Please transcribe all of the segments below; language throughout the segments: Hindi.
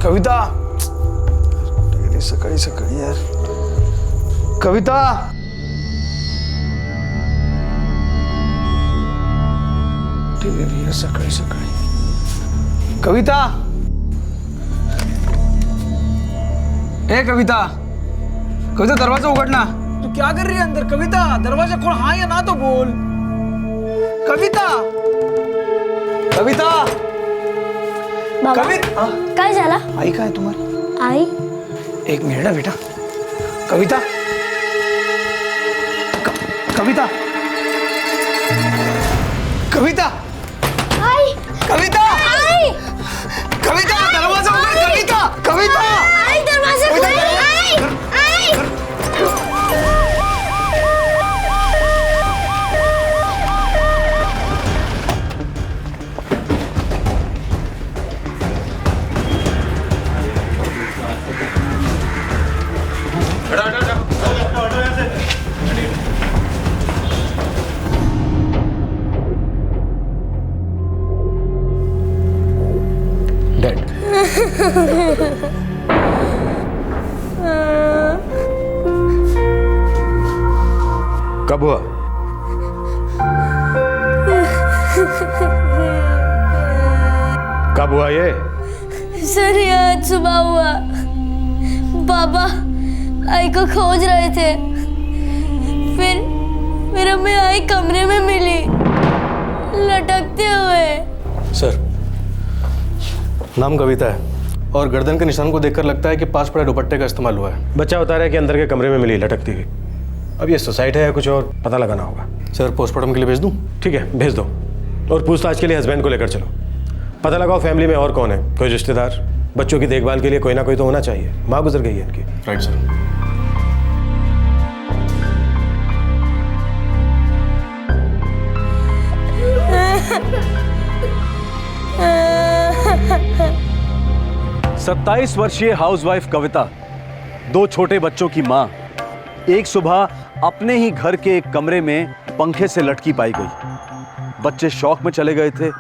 कविता, सकाळी सकाळी यार. कविता, सकाळी सकाळी. कविता, ए कविता, कविता दरवाजा उघड ना. तू क्या कर रही है अंदर? कविता, दरवाजा खोल. हाँ या ना तो बोल. कविता, कविता, बाबा, कविता. काय झाला? आई काय तुम्हारी? आई? एक मिनट ना बेटा. कविता, कविता, कविता, आई? कविता, आई? कविता, दरवाजा उघड. कविता, कविता, आई दरवाजा खोल. आई! आई! डेड. कब हुआ? कब हुआ ये? सर ये आज सुबह हुआ. पापा आई को खोज रहे थे, फिर हमें आई कमरे में मिली लटकते हुए. सर, नाम कविता है और गर्दन के निशान को देखकर लगता है कि पास पड़े दुपट्टे का इस्तेमाल हुआ है. बच्चा बता रहा है कि अंदर के कमरे में मिली लटकती हुई. अब ये सुसाइड है या कुछ और पता लगाना होगा. सर, पोस्टमार्टम के लिए भेज दूं? ठीक है, भेज दो. और पूछताछ के लिए हस्बैंड को लेकर चलो. पता लगाओ फैमिली में और कौन है. कोई रिश्तेदार. बच्चों की देखभाल के लिए कोई ना कोई तो होना चाहिए. माँ गुजर गई है इनकी. Right sir. सत्ताईस वर्षीय हाउसवाइफ कविता, 2 छोटे बच्चों की मां, एक सुबह अपने ही घर के एक कमरे में पंखे से लटकी पाई गई. बच्चे शौक में चले गए थे,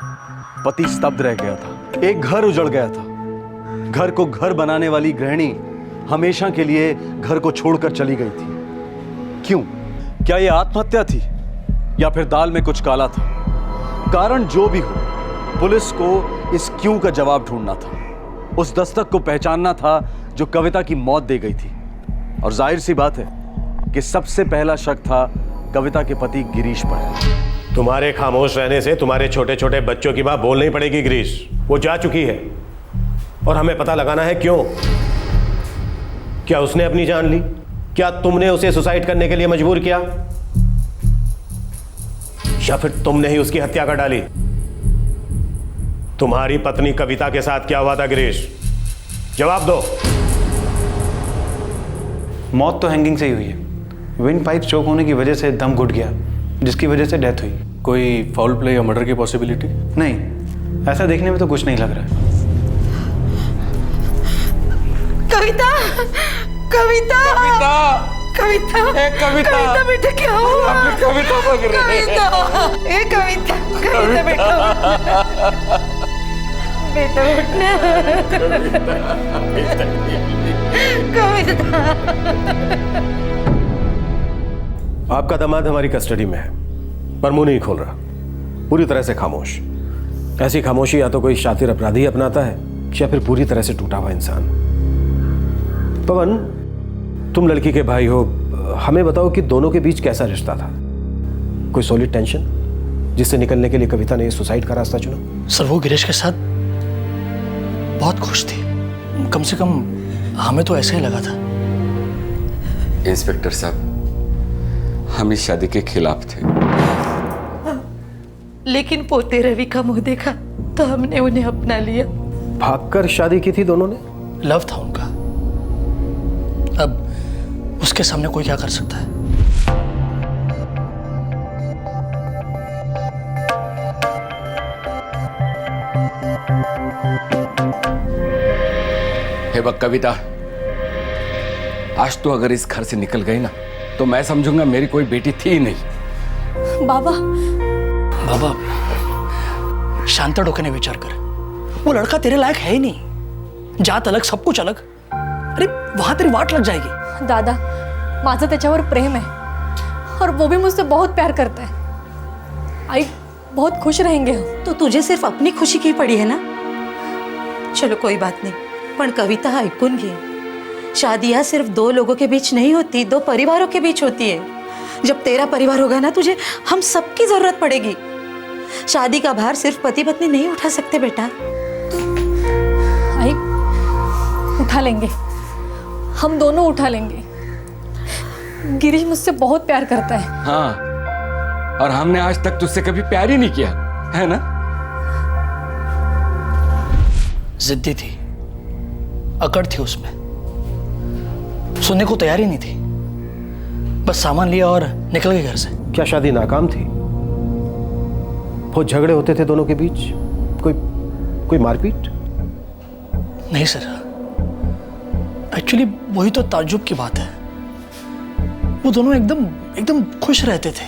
पति स्तब्ध रह गया था. एक घर उजड़ गया था. घर को घर बनाने वाली गृहिणी हमेशा के लिए घर को छोड़कर चली गई थी. क्यों? क्या यह आत्महत्या थी या फिर दाल में कुछ काला था? कारण जो भी हो, पुलिस को इस क्यों का जवाब ढूंढना था. उस दस्तक को पहचानना था जो कविता की मौत दे गई थी. और जाहिर सी बात है कि सबसे पहला शक था कविता के पति गिरीश पर. तुम्हारे खामोश रहने से तुम्हारे छोटे छोटे बच्चों की बात बोलनी पड़ेगी गिरीश. वो जा चुकी है और हमें पता लगाना है क्यों. क्या उसने अपनी जान ली? क्या तुमने उसे सुसाइड करने के लिए मजबूर किया या फिर तुमने ही उसकी हत्या कर डाली? तुम्हारी पत्नी कविता के साथ क्या हुआ था गिरीश? जवाब दो. मौत तो हैंगिंग से ही हुई है. विंड पाइप चोक होने की वजह से दम घुट गया, जिसकी वजह से डेथ हुई. कोई फाउल प्ले या मर्डर की पॉसिबिलिटी? नहीं, ऐसा देखने में तो कुछ नहीं लग रहा है. कविता, कविता, कविता, कविता, कविता बेटा क्या हुआ? कविता पकड़ रहे. कविता, ए कविता, कविता बेटा, बेटा उठना. कविता. आपका दामाद हमारी कस्टडी में है, पर मुंह नहीं खोल रहा. पूरी तरह से खामोश. ऐसी खामोशी या तो कोई शातिर अपराधी अपनाता है या फिर पूरी तरह से टूटा हुआ इंसान. पवन, तुम लड़की के भाई हो, हमें बताओ कि दोनों के बीच कैसा रिश्ता था. कोई सॉलिड टेंशन जिससे निकलने के लिए कविता ने सुसाइड का रास्ता चुना? सर, वो गिरीश के साथ बहुत खुश थी. कम से कम हमें तो ऐसा ही लगा था. इंस्पेक्टर साहब, हम इस शादी के खिलाफ थे. लेकिन पोते रवि का मुंह देखा तो हमने उन्हें अपना लिया. भागकर शादी की थी दोनों ने? लव था उनका. अब उसके सामने कोई क्या कर सकता है? हे वक्त कविता, आज तो अगर इस घर से निकल गई ना तो मैं समझूंगा मेरी कोई बेटी थी ही नहीं. बाबा, बाबा शांत डोक्याने विचार कर. वो लड़का तेरे लायक है ही नहीं. जात अलग, सब कुछ अलग। अरे वहां तेरी वाट लग जाएगी। दादा, माझं त्याच्यावर प्रेम आहे और वो भी मुझसे बहुत प्यार करता है। आई, बहुत खुश रहेंगे हम। तो तुझे सिर्फ अपनी खुशी की पड़ी है ना? चलो कोई बात नहीं, पण कविता ऐकून घे, शादियां सिर्फ दो लोगों के बीच नहीं होती, दो परिवारों के बीच होती है। जब तेरा परिवार होगा ना, तुझे हम सबकी जरूरत पड़ेगी। शादी का भार सिर्फ पति पत्नी नहीं उठा सकते बेटा। आई, उठा लेंगे, हम दोनों उठा लेंगे। गिरीश मुझसे बहुत प्यार करता है। हाँ, और हमने आज तक तुझसे कभी प्यार ही नहीं किया, है ना? जिद्दी थी, अकड़ थी उसमें, सुनने को तैयार ही नहीं थी। बस सामान लिया और निकल गए घर से। क्या शादी नाकाम थी? बहुत झगड़े होते थे दोनों के बीच? कोई मारपीट? नहीं सर, एक्चुअली वही तो ताज्जुब की बात है। वो दोनों एकदम खुश रहते थे।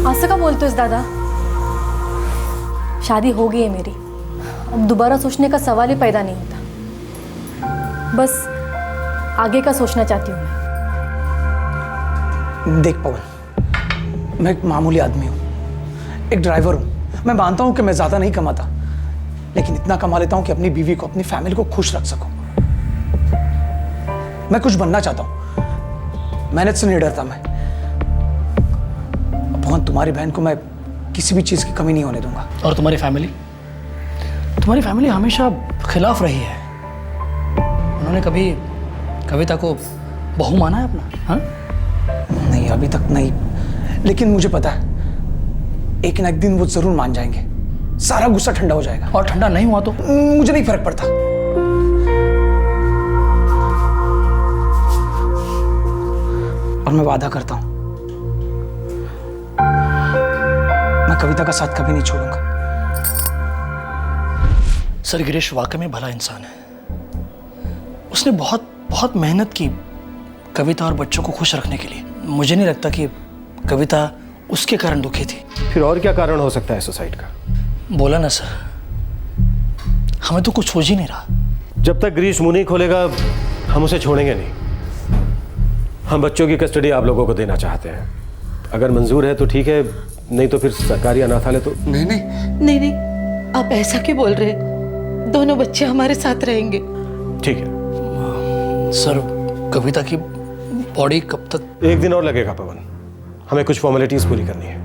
असं का बोलतोयस दादा? शादी हो गई है मेरी, अब दोबारा सोचने का सवाल ही पैदा नहीं होता। बस आगे का सोचना चाहती हूँ मैं। देख पवन, मैं एक मामूली आदमी हूँ, एक ड्राइवर हूँ। मैं मानता हूँ कि मैं ज़्यादा नहीं कमाता, लेकिन इतना कमा लेता हूँ कि अपनी बीवी को, अपनी फैमिली को खुश रख सकूँ। मैं कुछ बनना चाहता हूँ, मेहनत से नहीं डरता मैं। पवन, तुम्हारी बहन को मैं किसी भी चीज़ की कमी नहीं होने दूंगा। और तुम्हारी फैमिली हमेशा खिलाफ रही है। उन्होंने कभी कविता को बहू माना है अपना? हाँ? नहीं, अभी तक नहीं, लेकिन मुझे पता है एक ना एक दिन वो जरूर मान जाएंगे। सारा गुस्सा ठंडा हो जाएगा। और ठंडा नहीं हुआ तो? मुझे नहीं फर्क पड़ता। और मैं वादा करता हूं, मैं कविता का साथ कभी नहीं छोड़ूंगा। सर, गिरीश वाकई में भला इंसान है। उसने बहुत बहुत मेहनत की कविता और बच्चों को खुश रखने के लिए। मुझे नहीं लगता कि कविता उसके कारण दुखी थी। फिर और क्या कारण हो सकता है सुसाइड का? बोला ना सर, हमें तो कुछ सोच ही नहीं रहा। जब तक गिरीश मुंह नहीं खोलेगा हम उसे छोड़ेंगे नहीं। हम बच्चों की कस्टडी आप लोगों को देना चाहते हैं। अगर मंजूर है तो ठीक है, नहीं तो फिर सरकारी अनाथालय तो। नहीं, आप ऐसा क्यों बोल रहे? दोनों बच्चे हमारे साथ रहेंगे। ठीक है सर, कविता की बॉडी कब तक? एक दिन और लगेगा पवन, हमें कुछ फॉर्मेलिटीज पूरी करनी है।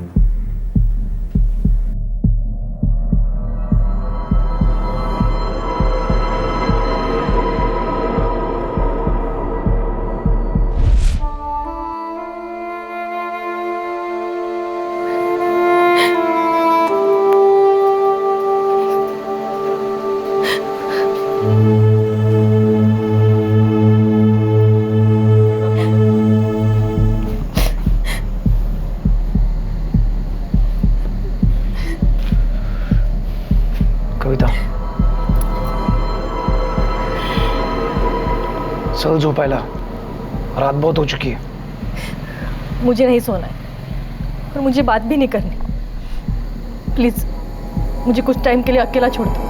कविता, चल झोपायला, रात बहुत हो चुकी है। मुझे नहीं सोना है और मुझे बात भी नहीं करनी। प्लीज मुझे कुछ टाइम के लिए अकेला छोड़ दो।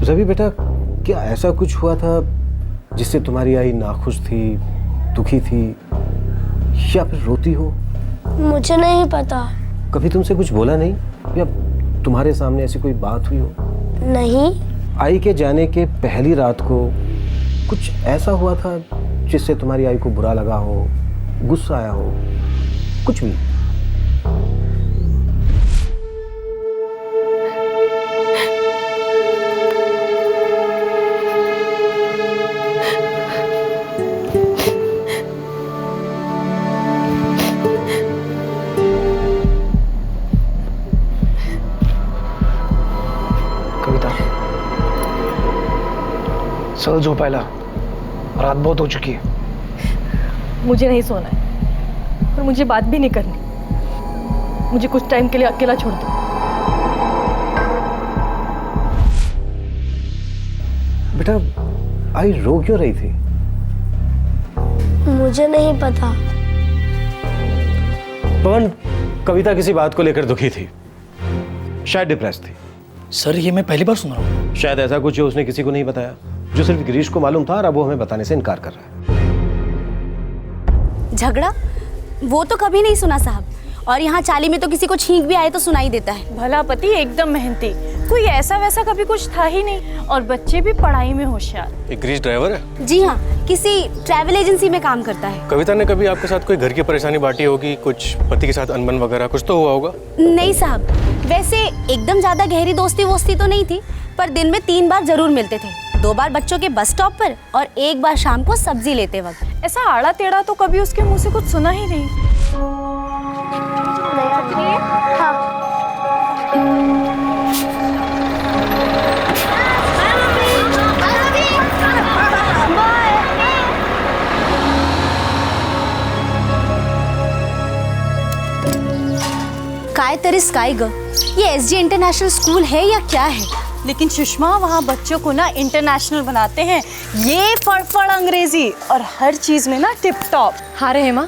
रवि बेटा, क्या ऐसा कुछ हुआ था जिससे तुम्हारी आई नाखुश थी, दुखी थी, या फिर रोती हो? मुझे नहीं पता। कभी तुमसे कुछ बोला नहीं, या तुम्हारे सामने ऐसी कोई बात हुई हो? नहीं। आई के जाने के पहली रात को कुछ ऐसा हुआ था जिससे तुम्हारी आई को बुरा लगा हो, गुस्सा आया हो, कुछ भी? कविता, चल झोपायला, रात बहुत हो चुकी है। मुझे नहीं सोना है और मुझे बात भी नहीं करनी। मुझे कुछ टाइम के लिए अकेला छोड़ दो। बेटा आई रो क्यों रही थी? मुझे नहीं पता। पवन, कविता किसी बात को लेकर दुखी थी, शायद डिप्रेस थी। सर ये मैं पहली बार सुन रहा हूँ। शायद ऐसा कुछ जो उसने किसी को नहीं बताया, जो सिर्फ गिरीश को मालूम था, और अब वो हमें बताने से इनकार कर रहा है। झगड़ा वो तो कभी नहीं सुना साहब, और यहाँ चाली में तो किसी को छींक भी आए तो सुनाई देता है। भला पति एकदम मेहनती, कोई ऐसा वैसा कभी कुछ था ही नहीं, और बच्चे भी पढ़ाई में होशियार। एक गिरीश ड्राइवर है? जी हाँ, किसी ट्रैवल एजेंसी में काम करता है। कविता ने कभी आपके साथ कोई घर की परेशानी बांटी होगी, कुछ पति के साथ अनबन वगैरह कुछ तो हुआ होगा? नहीं साहब, वैसे एकदम ज्यादा गहरी दोस्ती वोस्ती तो नहीं थी, पर दिन में 3 बार जरूर मिलते थे। 2 बार बच्चों के बस स्टॉप पर और 1 बार शाम को सब्जी लेते वक्त। ऐसा आड़ा टेढ़ा तो कभी उसके मुंह से कुछ सुना ही नहीं। काय तरी स्काई ग, ये एसजी इंटरनेशनल स्कूल है या क्या है? लेकिन सुषमा, वहाँ बच्चों को ना इंटरनेशनल बनाते हैं, ये फड़फड़ अंग्रेजी और हर चीज में ना टिप टॉप। हाँ रे हेमा,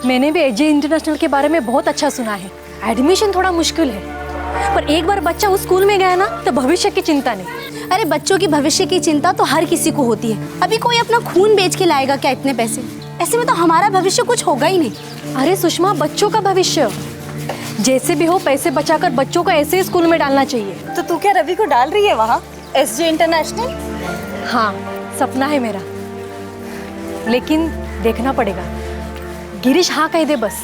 मैंने भी एसजी इंटरनेशनल के बारे में बहुत अच्छा सुना है। एडमिशन थोड़ा मुश्किल है, पर एक बार बच्चा उस स्कूल में गया ना तो भविष्य की चिंता नहीं। अरे बच्चों की भविष्य की चिंता तो हर किसी को होती है। अभी कोई अपना खून बेच के लाएगा क्या इतने पैसे? ऐसे में तो हमारा भविष्य कुछ होगा ही नहीं। अरे सुषमा, बच्चों का भविष्य जैसे भी हो पैसे बचाकर बच्चों को ऐसे ही स्कूल में डालना चाहिए। तो तू क्या रवि को डाल रही है वहाँ एसजी इंटरनेशनल? हाँ, सपना है मेरा, लेकिन देखना पड़ेगा। गिरीश हाँ कह दे बस।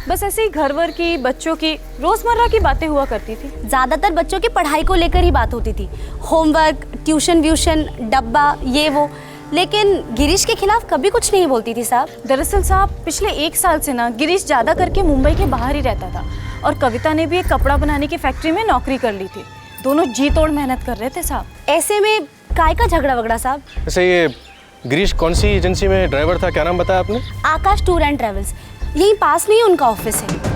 बस ऐसे ही घर वर की, बच्चों की रोजमर्रा की बातें हुआ करती थी। ज्यादातर बच्चों की पढ़ाई को लेकर ही बात होती थी, होमवर्क, ट्यूशन व्यूशन, डब्बा, ये वो। लेकिन गिरीश के खिलाफ कभी कुछ नहीं बोलती थी साहब। दरअसल साहब, पिछले 1 साल से ना गिरीश ज्यादा करके मुंबई के बाहर ही रहता था, और कविता ने भी एक कपड़ा बनाने की फैक्ट्री में नौकरी कर ली थी। दोनों जी तोड़ मेहनत कर रहे थे साहब। ऐसे में काय का झगड़ा वगड़ा साहब? वैसे ये गिरीश कौन सी एजेंसी में ड्राइवर था, क्या नाम बताया आपने? आकाश टूर एंड ट्रेवल्स, यहीं पास में ही उनका ऑफिस है।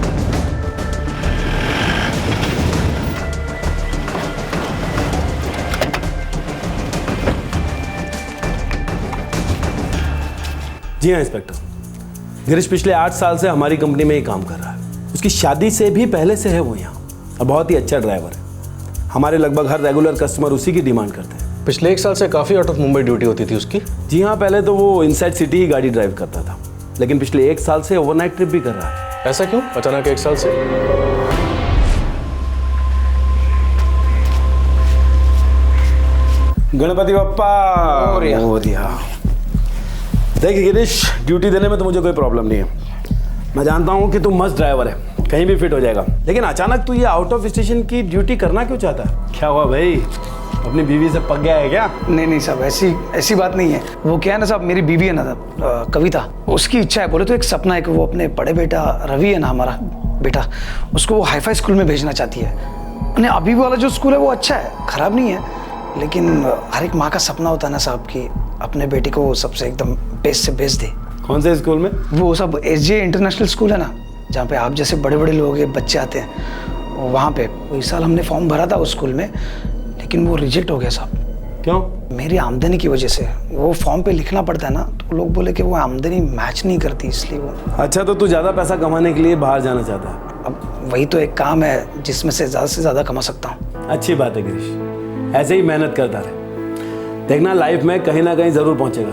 जी हाँ इंस्पेक्टर, गिरीश पिछले 8 साल से हमारी कंपनी में ही काम कर रहा है। उसकी शादी से भी पहले से है वो यहाँ, और बहुत ही अच्छा ड्राइवर है। हमारे लगभग हर रेगुलर कस्टमर उसी की डिमांड करते हैं। पिछले 1 साल से काफ़ी आउट ऑफ मुंबई ड्यूटी होती थी उसकी? जी हाँ, पहले तो वो इनसाइड सिटी ही गाड़ी ड्राइव करता था, लेकिन पिछले 1 साल से ओवरनाइट ट्रिप भी कर रहा है। ऐसा क्यों अचानक 1 साल से? गणपति बप्पा मोरिया। देख गिरीश, ड्यूटी देने में तो मुझे कोई प्रॉब्लम नहीं है। मैं जानता हूँ कि तू मस्त ड्राइवर है, कहीं भी फिट हो जाएगा, लेकिन अचानक तू ये आउट ऑफ स्टेशन की ड्यूटी करना क्यों चाहता है? क्या हुआ भाई, अपनी बीवी से पक गया है क्या? नहीं साहब, ऐसी बात नहीं है। वो क्या है ना साहब, मेरी बीवी है ना कविता, उसकी इच्छा है, बोले तो एक सपना है कि वो अपने बड़े बेटा रवि है ना, हमारा बेटा, उसको वो हाईफाई स्कूल में भेजना चाहती है। नहीं, अभी वाला जो स्कूल है वो अच्छा है, खराब नहीं है, लेकिन हर एक माँ का सपना होता है ना साहब कि अपने बेटे को सबसे एकदम बेस्ट से बेस्ट दे। कौन से स्कूल में? वो सब एसजे इंटरनेशनल स्कूल है ना, जहाँ पे आप जैसे बड़े बड़े लोग के बच्चे आते हैं, वहाँ पे। इस साल हमने फॉर्म भरा था उस स्कूल में, लेकिन वो रिजेक्ट हो गया साहब। क्यों? मेरी आमदनी की वजह से। वो फॉर्म पे लिखना पड़ता है ना, तो लोग बोले कि वो आमदनी मैच नहीं करती, इसलिए वो। अच्छा, तो तू ज़्यादा पैसा कमाने के लिए बाहर जाना चाहता है? अब वही तो एक काम है जिसमें से ज़्यादा कमा सकता हूँ। अच्छी बात है गिरीश, ऐसे ही मेहनत करता रहे, देखना लाइफ में कहीं ना कहीं जरूर पहुंचेगा,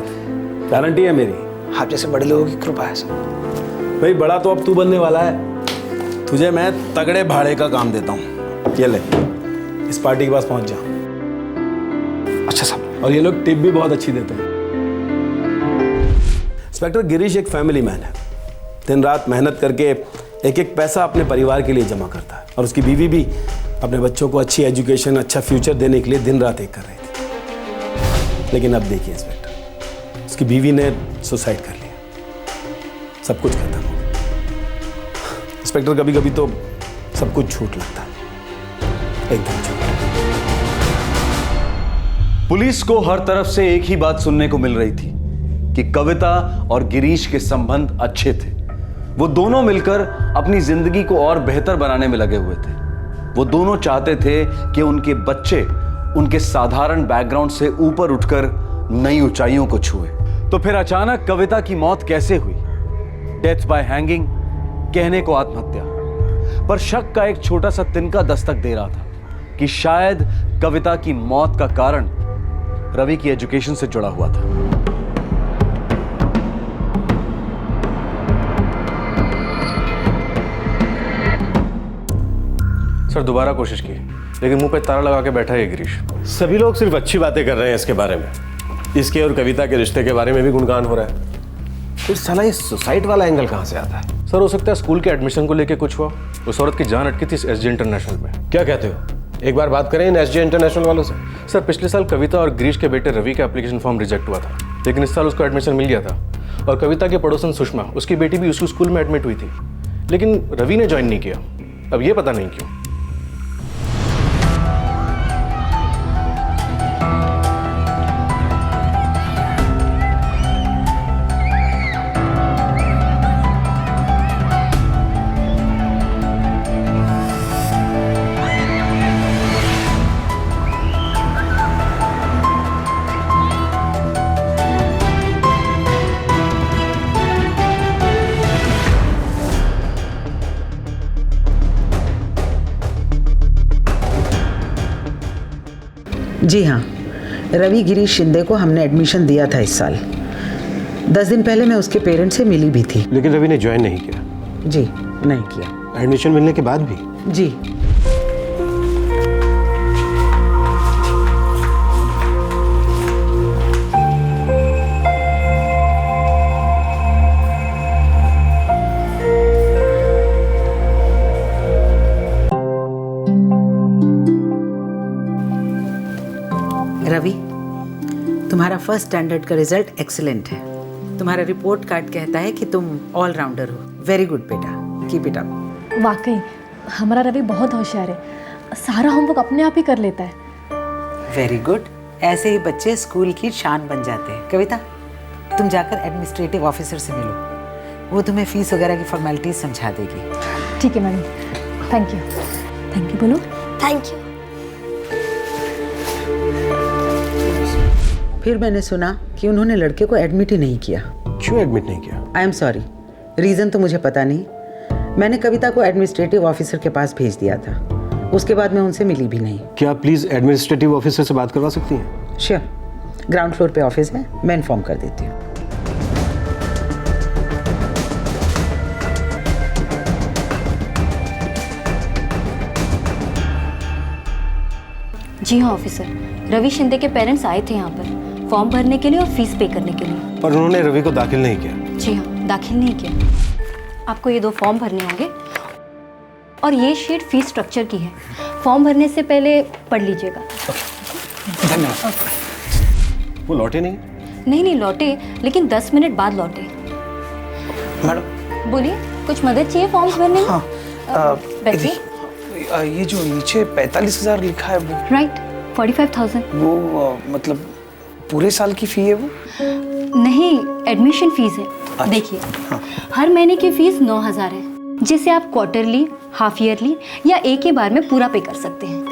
गारंटी है मेरी। आप जैसे बड़े लोगों की कृपा है सर। भाई बड़ा तो अब तू बनने वाला है, तुझे मैं तगड़े भाड़े का काम देता हूँ। ये ले, इस पार्टी के पास पहुंच जा। अच्छा साहब। और ये लोग टिप भी बहुत अच्छी देते हैं। इंस्पेक्टर, गिरीश एक फैमिली मैन है, दिन रात मेहनत करके एक एक पैसा अपने परिवार के लिए जमा करता है, और उसकी बीवी भी अपने बच्चों को अच्छी एजुकेशन, अच्छा फ्यूचर देने के लिए दिन रात एक कर रही थी। लेकिन अब देखिए इंस्पेक्टर, उसकी बीवी ने सुसाइड कर लिया, सब कुछ खत्म हो गया। इंस्पेक्टर, कभी कभी तो सब कुछ झूठ लगता है, एकदम झूठ। पुलिस को हर तरफ से एक ही बात सुनने को मिल रही थी कि कविता और गिरीश के संबंध अच्छे थे। वो दोनों मिलकर अपनी जिंदगी को और बेहतर बनाने में लगे हुए थे। वो दोनों चाहते थे कि उनके बच्चे उनके साधारण बैकग्राउंड से ऊपर उठकर नई ऊंचाइयों को छुए। तो फिर अचानक कविता की मौत कैसे हुई? डेथ बाय हैंगिंग, कहने को आत्महत्या, पर शक का एक छोटा सा तिनका दस्तक दे रहा था कि शायद कविता की मौत का कारण रवि की एजुकेशन से जुड़ा हुआ था। सर दोबारा कोशिश की, लेकिन मुंह पे ताला लगा के बैठा है गिरीश। सभी लोग सिर्फ अच्छी बातें कर रहे हैं इसके बारे में। इसके और कविता के रिश्ते के बारे में भी गुणगान हो रहा है। फिर साला ये सुसाइड वाला एंगल कहां से आता है? सर हो सकता है स्कूल के एडमिशन को लेके कुछ हुआ। उस औरत की जान अटकी थी इस एसजे इंटरनेशनल में। क्या कहते हो? एक बार बात करें इन एसजे इंटरनेशनल वालों से। सर पिछले साल कविता और गिरीश के बेटे रवि का एप्लीकेशन फॉर्म रिजेक्ट हुआ था, लेकिन इस साल उसको एडमिशन मिल गया था। और कविता के पड़ोसन सुषमा, उसकी बेटी भी उसी स्कूल में एडमिट हुई थी, लेकिन रवि ने ज्वाइन नहीं किया। अब ये पता नहीं क्यों। जी हाँ, रवि गिरीश शिंदे को हमने एडमिशन दिया था इस साल। 10 दिन पहले मैं उसके पेरेंट्स से मिली भी थी। लेकिन रवि ने ज्वाइन नहीं किया? जी नहीं किया। एडमिशन मिलने के बाद भी? जी। रवि, तुम्हारा फर्स्ट स्टैंडर्ड का रिजल्ट एक्सीलेंट है। तुम्हारा रिपोर्ट कार्ड कहता है कि तुम ऑलराउंडर हो। वेरी गुड बेटा, कीप इट अप। वाकई हमारा रवि बहुत होशियार है, सारा होमवर्क अपने आप ही कर लेता है। वेरी गुड, ऐसे ही बच्चे स्कूल की शान बन जाते हैं। कविता, तुम जाकर एडमिनिस्ट्रेटिव ऑफिसर से मिलो, वो तुम्हें फीस वगैरह की फॉर्मेलिटीज समझा देगी। ठीक है madam, thank you. Thank you बोलो। Thank you. फिर मैंने सुना कि उन्होंने लड़के को एडमिट ही नहीं किया। क्यों एडमिट नहीं किया? आई एम सॉरी, रीज़न तो मुझे पता नहीं। मैंने कविता को एडमिनिस्ट्रेटिव ऑफिसर के पास भेज दिया था, उसके बाद मैं उनसे मिली भी नहीं। क्या आप प्लीज़ एडमिनिस्ट्रेटिव ऑफिसर से बात करवा सकती हैं? श्योर, ग्राउंड फ्लोर पे ऑफिस है, मैं इन्फॉर्म कर देती हूँ। जी हाँ ऑफिसर, रवि शिंदे के पेरेंट्स आए थे यहाँ पर फॉर्म भरने के लिए और फीस पे करने के लिए। पर उन्होंने रवि को दाखिल नहीं किया? जी हाँ, दाखिल नहीं किया। आपको ये 2 फॉर्म भरने होंगे और ये शीट फीस स्ट्रक्चर की है। फॉर्म भरने से पहले पढ़ लीजिएगा। धन्यवाद। वो लौटे नहीं? नहीं लौटे, लेकिन 10 मिनट बाद लौटे। मैडम बोलिए, कुछ मदद चाहिए फॉर्म्स भरने में? हाँ, बैठिए। ये जो नीचे 45,000 लिखा है वो? राइट, 45,000। वो मतलब पूरे साल की फी है वो? नहीं, एडमिशन फीस है। देखिए, हर महीने की फीस 9,000 है, जिसे आप क्वार्टरली, हाफ ईयरली या एक ही बार में पूरा पे कर सकते हैं।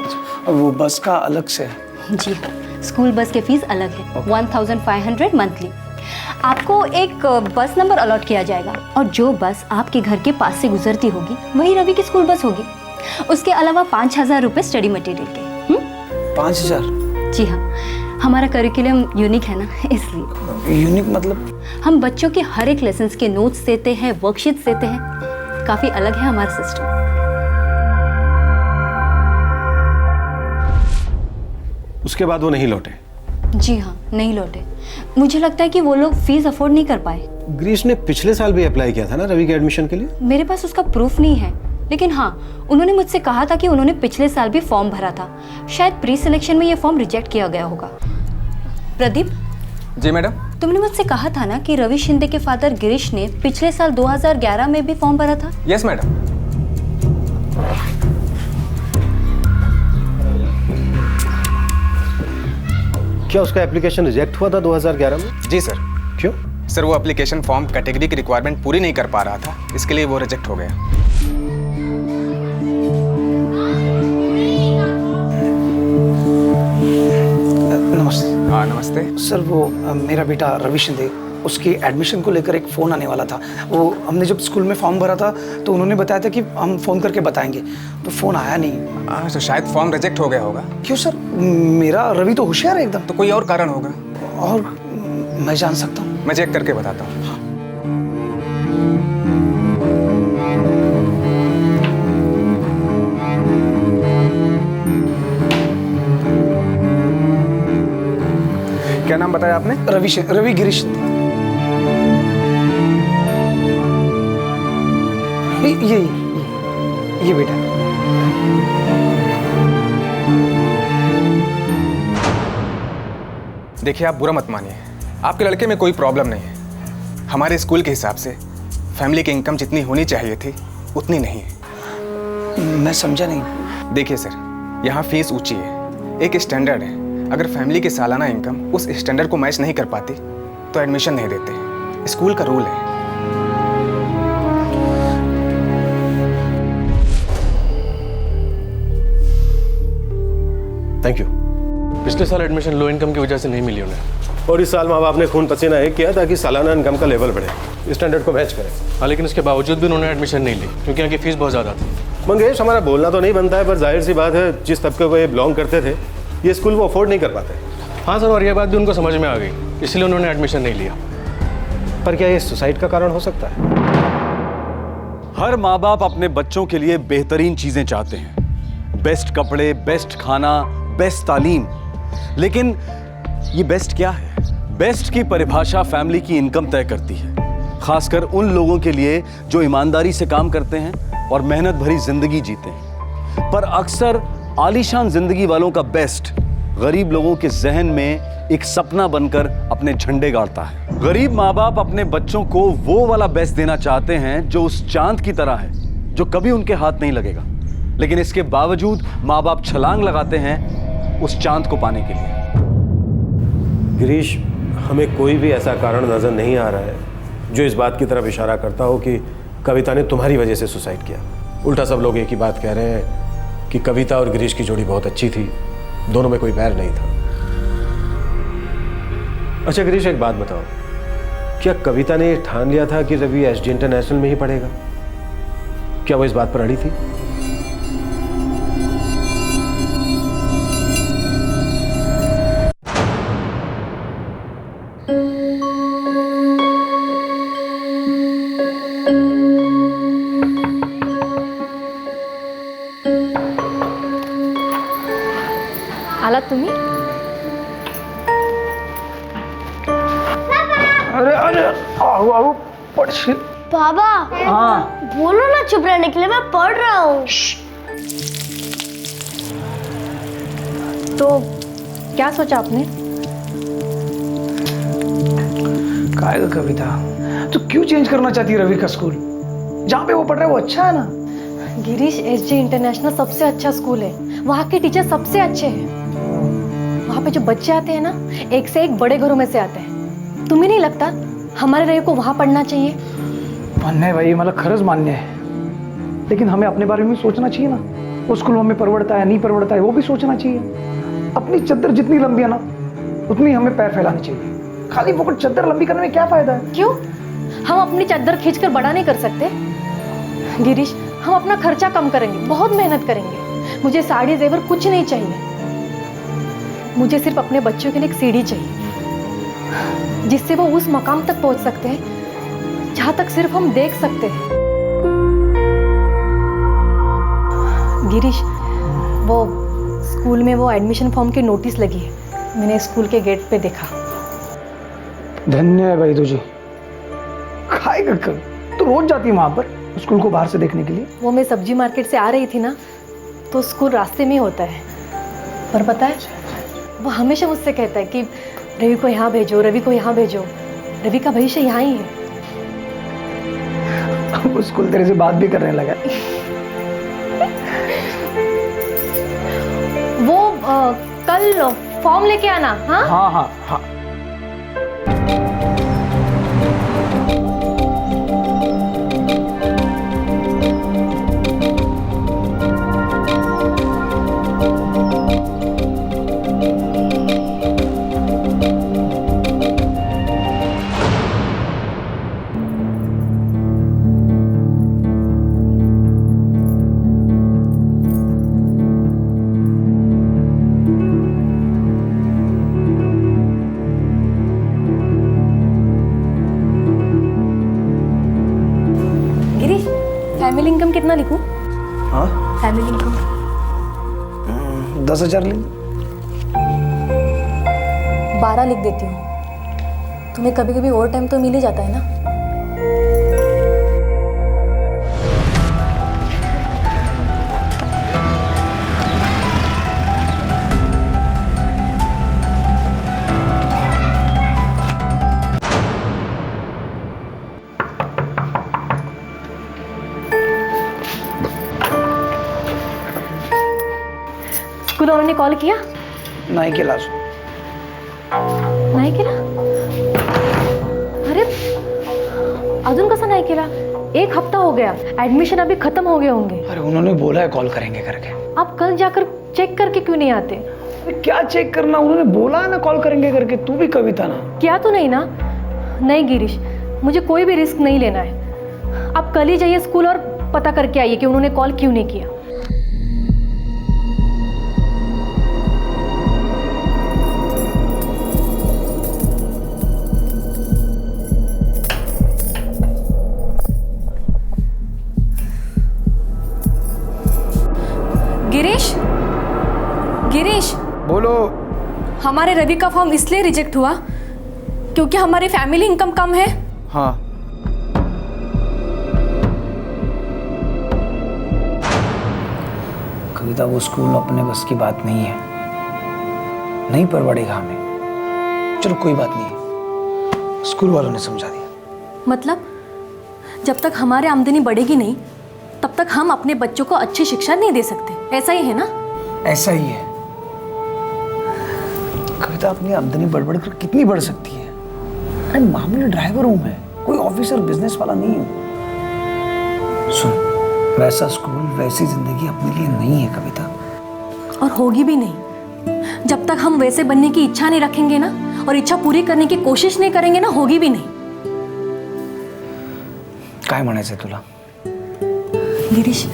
और वो बस का अलग से? जी हाँ, स्कूल बस के फीस अलग है। 1,500 मंथली। आपको एक बस नंबर अलॉट किया जाएगा और जो बस आपके घर के पास से गुजरती होगी वही रवि की स्कूल बस होगी। उसके अलावा 5,000 रुपये स्टडी मटेरियल के। 5,000? जी हाँ, हमारा करिकुलम यूनिक है ना, इसलिए। यूनिक मतलब? हम बच्चों के हर एक लेसन्स के नोट्स देते हैं, वर्कशीट्स देते हैं। काफ़ी अलग है हमारा सिस्टम। उसके बाद वो नहीं लौटे? जी हाँ, नहीं लौटे। मुझे लगता है कि वो लोग फीस अफोर्ड नहीं कर पाए। गिरीश ने पिछले साल भी अप्लाई किया था ना रवि के एडमिशन के लिए? मेरे पास उसका प्रूफ नहीं है, लेकिन हाँ, उन्होंने मुझसे कहा था कि उन्होंने पिछले साल भी फॉर्म भरा था। शायद प्री सिलेक्शन में ये फॉर्म रिजेक्ट किया गया होगा। प्रदीप। जी मैडम। तुमने मुझसे कहा था ना कि रवि शिंदे के फादर गिरीश ने पिछले साल 2011 में भी फॉर्म भरा था? Yes madam. क्या उसका एप्लीकेशन रिजेक्ट हुआ था 2011 में? जी सर। क्यों? सर वो एप्लीकेशन फॉर्म कैटेगरी की रिक्वायरमेंट पूरी नहीं कर पा रहा था, इसके लिए वो रिजेक्ट हो गया। नमस्ते। हाँ नमस्ते सर, वो मेरा बेटा रवि शिंदे, उसकी एडमिशन को लेकर एक फ़ोन आने वाला था। वो हमने जब स्कूल में फॉर्म भरा था तो उन्होंने बताया था कि हम फ़ोन करके बताएंगे, तो फ़ोन आया नहीं। हाँ तो शायद फॉर्म रिजेक्ट हो गया होगा। क्यों सर? मेरा रवि तो होशियार है एकदम। तो कोई और कारण होगा। और मैं जान सकता हूँ? मैं चेक करके बताता हूँ। क्या नाम बताया आपने? रवि गिरीश। ये बेटा। देखिए आप बुरा मत मानिए, आपके लड़के में कोई प्रॉब्लम नहीं है। हमारे स्कूल के हिसाब से फैमिली की इनकम जितनी होनी चाहिए थी उतनी नहीं है। मैं समझा नहीं। देखिए सर, यहाँ फीस ऊंची है, एक स्टैंडर्ड है। अगर फैमिली की सालाना इनकम उस स्टैंडर्ड को मैच नहीं कर पाती तो एडमिशन नहीं देते। स्कूल का रूल है। Thank you. पिछले साल एडमिशन लो इनकम की वजह से नहीं मिली उन्हें, और इस साल माँ बाप ने खून पसीना एक किया ताकि सालाना इनकम का लेवल बढ़े, स्टैंडर्ड को मैच करे। हाँ, लेकिन इसके बावजूद भी उन्होंने एडमिशन नहीं ली क्योंकि यहाँ की फीस बहुत ज़्यादा थी। मंगेश, हमारा बोलना तो नहीं बनता है, पर जाहिर सी बात है जिस तबके को ये बिलोंग करते थे ये स्कूल वो अफोर्ड नहीं कर पाते। हाँ सर, और ये बात भी उनको समझ में आ गई, इसलिए उन्होंने एडमिशन नहीं लिया। पर क्या ये सुसाइड का कारण हो सकता है? हर माँ बाप अपने बच्चों के लिए बेहतरीन चीजें चाहते हैं, बेस्ट कपड़े, बेस्ट खाना, बेस्ट तालीम। लेकिन ये बेस्ट क्या है? बेस्ट की परिभाषा फैमिली की इनकम तय करती है, खासकर उन लोगों के लिए जो ईमानदारी से काम करते हैं और मेहनत भरी जिंदगी जीते हैं। पर अक्सर आलीशान जिंदगी वालों का बेस्ट गरीब लोगों के जहन में एक सपना बनकर अपने झंडे गाड़ता है। गरीब माँ बाप अपने बच्चों को वो वाला बेस्ट देना चाहते हैं जो उस चांद की तरह है, जो कभी उनके हाथ नहीं लगेगा, लेकिन इसके बावजूद माँ बाप छलांग लगाते हैं उस चांद को पाने के लिए। गिरीश, हमें कोई भी ऐसा कारण नजर नहीं आ रहा है जो इस बात की तरफ इशारा करता हो कि कविता ने तुम्हारी वजह से सुसाइड किया। उल्टा सब लोग एक ही बात कह रहे हैं कि कविता और गिरीश की जोड़ी बहुत अच्छी थी, दोनों में कोई बैर नहीं था। अच्छा गिरीश, एक बात बताओ, क्या कविता ने ठान लिया था कि रवि एसडी इंटरनेशनल में ही पढ़ेगा? क्या वो इस बात पर अड़ी थी? आला तुम्ही? अरे आओ आओ पढ़। बाबा। हाँ बोलो ना चुप रहने के लिए, मैं पढ़ रहा हूँ। तो क्या सोचा आपने? काय ग कविता, तू क्यों चेंज करना चाहती है रवि का स्कूल? जहाँ पे वो पढ़ रहा है वो अच्छा है ना। गिरीश एसजे इंटरनेशनल सबसे अच्छा स्कूल है, वहाँ के टीचर सबसे अच्छे हैं। वहाँ पे जो बच्चे आते हैं ना, एक से एक बड़े घरों में से आते हैं। तुम्हें नहीं लगता हमारे रवि को वहाँ पढ़ना चाहिए? मान्य है भाई, मला खरंच मान्य है, लेकिन हमें अपने बारे में सोचना चाहिए ना। वो स्कूल हमें परवड़ता है नहीं परवड़ता है वो भी सोचना चाहिए। अपनी चद्दर जितनी लंबी है ना उतनी हमें पैर फैलानी चाहिए। खाली फोकट चद्दर लंबी करने में क्या फायदा है? क्यों? हम अपनी चद्दर खींचकर बड़ा नहीं कर सकते? गिरीश, हम अपना खर्चा कम करेंगे, बहुत मेहनत करेंगे। मुझे साड़ी जेवर कुछ नहीं चाहिए, मुझे सिर्फ अपने बच्चों के लिए एक सीढ़ी चाहिए जिससे वो उस मकाम तक पहुंच सकते हैं जहां तक सिर्फ हम देख सकते हैं। गिरीश, वो स्कूल में वो एडमिशन फॉर्म की नोटिस लगी है, मैंने स्कूल के गेट पे देखा। धन्य है भाई तुझे। खाएगा कब? तो रोज जाती है वहां पर स्कूल को बाहर से देखने के लिए। वो मैं सब्जी मार्केट से आ रही थी ना, तो स्कूल रास्ते में ही होता है। पर पता है, वो हमेशा मुझसे कहता है कि रवि को यहाँ भेजो, रवि को यहाँ भेजो। रवि का भविष्य यहाँ ही है। वो स्कूल तेरे से बात भी करने लगा। वो कल फॉर्म लेके आना। हाँ हाँ हाँ हाँ। फैमिली इनकम कितना लिखूं? हाँ फैमिली इनकम 10,000 लिख। 12 लिख देती हूँ। तुम्हें कभी कभी ओवर टाइम तो मिल ही जाता है ना। स्कूल वालों ने कॉल किया? नाही केला। नाही केला? अरे अजून कसा नाही केला? 1 हफ्ता हो गया, एडमिशन अभी खत्म हो गए होंगे। अरे उन्होंने बोला है कॉल करेंगे करके। आप कल जाकर चेक करके क्यों नहीं आते? अरे क्या चेक करना, उन्होंने बोला है ना कॉल करेंगे करके। तू भी कविता ना। क्या तो नहीं ना? नहीं गिरीश, मुझे कोई भी रिस्क नहीं लेना है। आप कल ही जाइए स्कूल और पता करके आइए कि उन्होंने कॉल क्यों नहीं किया। गिरीश, गिरीश बोलो। हमारे रवि का फॉर्म इसलिए रिजेक्ट हुआ क्योंकि हमारी फैमिली इनकम कम है। हाँ कविता, वो स्कूल अपने बस की बात नहीं है, नहीं परवड़ेगा हमें। चलो कोई बात नहीं, स्कूल वालों ने समझा दिया। मतलब जब तक हमारी आमदनी बढ़ेगी नहीं तब तक हम अपने बच्चों को अच्छी शिक्षा नहीं दे सकते, ऐसा ही है ना? ऐसा ही है कविता, अपनी आमदनी बढ़ कर कितनी बढ़ सकती है? अरे मामूली ड्राइवर हूं मैं, कोई ऑफिसर बिजनेस वाला नहीं हूं। सुन, वैसा स्कूल वैसी जिंदगी अपने लिए नहीं है कविता, और होगी भी नहीं। जब तक हम वैसे बनने की इच्छा नहीं रखेंगे ना, और इच्छा पूरी करने की कोशिश नहीं करेंगे ना, होगी भी नहीं। काय म्हणायचंय तुला? गिरीश,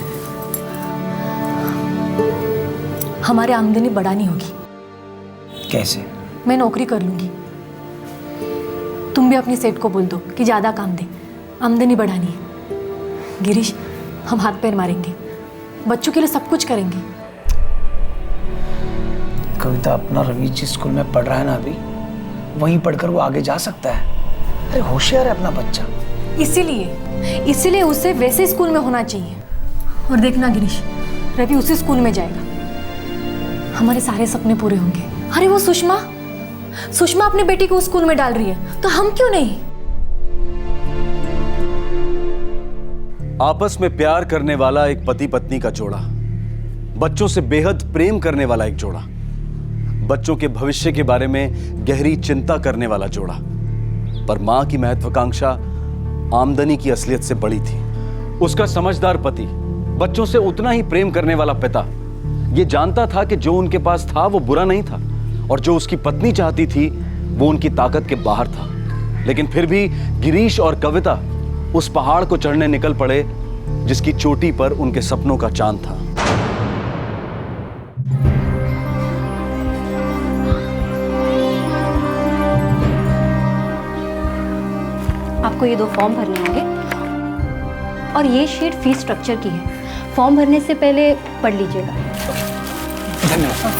हमारी आमदनी बढ़ानी होगी। कैसे? मैं नौकरी कर लूंगी। तुम भी अपनी सेठ को बोल दो कि ज्यादा काम दे, आमदनी बढ़ानी है। गिरीश, हम हाथ पैर मारेंगे, बच्चों के लिए सब कुछ करेंगे। कविता, अपना रवि जिस स्कूल में पढ़ रहा है ना अभी, वहीं पढ़कर वो आगे जा सकता है। अरे होशियार है अपना बच्चा। इसीलिए उसे वैसे स्कूल में होना चाहिए। और देखना गिरीश, रवि उसी स्कूल में जाएगा, हमारे सारे सपने पूरे होंगे। अरे वो सुषमा अपनी बेटी को उस स्कूल में डाल रही है, तो हम क्यों नहीं? आपस में प्यार करने वाला एक पति पत्नी का जोड़ा, बच्चों से बेहद प्रेम करने वाला एक जोड़ा, बच्चों के भविष्य के बारे में गहरी चिंता करने वाला जोड़ा। पर मां की महत्वाकांक्षा आमदनी की असलियत से बड़ी थी। उसका समझदार पति बच्चों से उतना ही प्रेम करने वाला पिता ये जानता था कि जो उनके पास था वो बुरा नहीं था, और जो उसकी पत्नी चाहती थी वो उनकी ताकत के बाहर था। लेकिन फिर भी गिरीश और कविता उस पहाड़ को चढ़ने निकल पड़े जिसकी चोटी पर उनके सपनों का चांद था। आपको ये 2 फॉर्म भरने होंगे, और ये शीट फीस स्ट्रक्चर की है। फॉर्म भरने से पहले पढ़ लीजिएगा। धन्यवाद।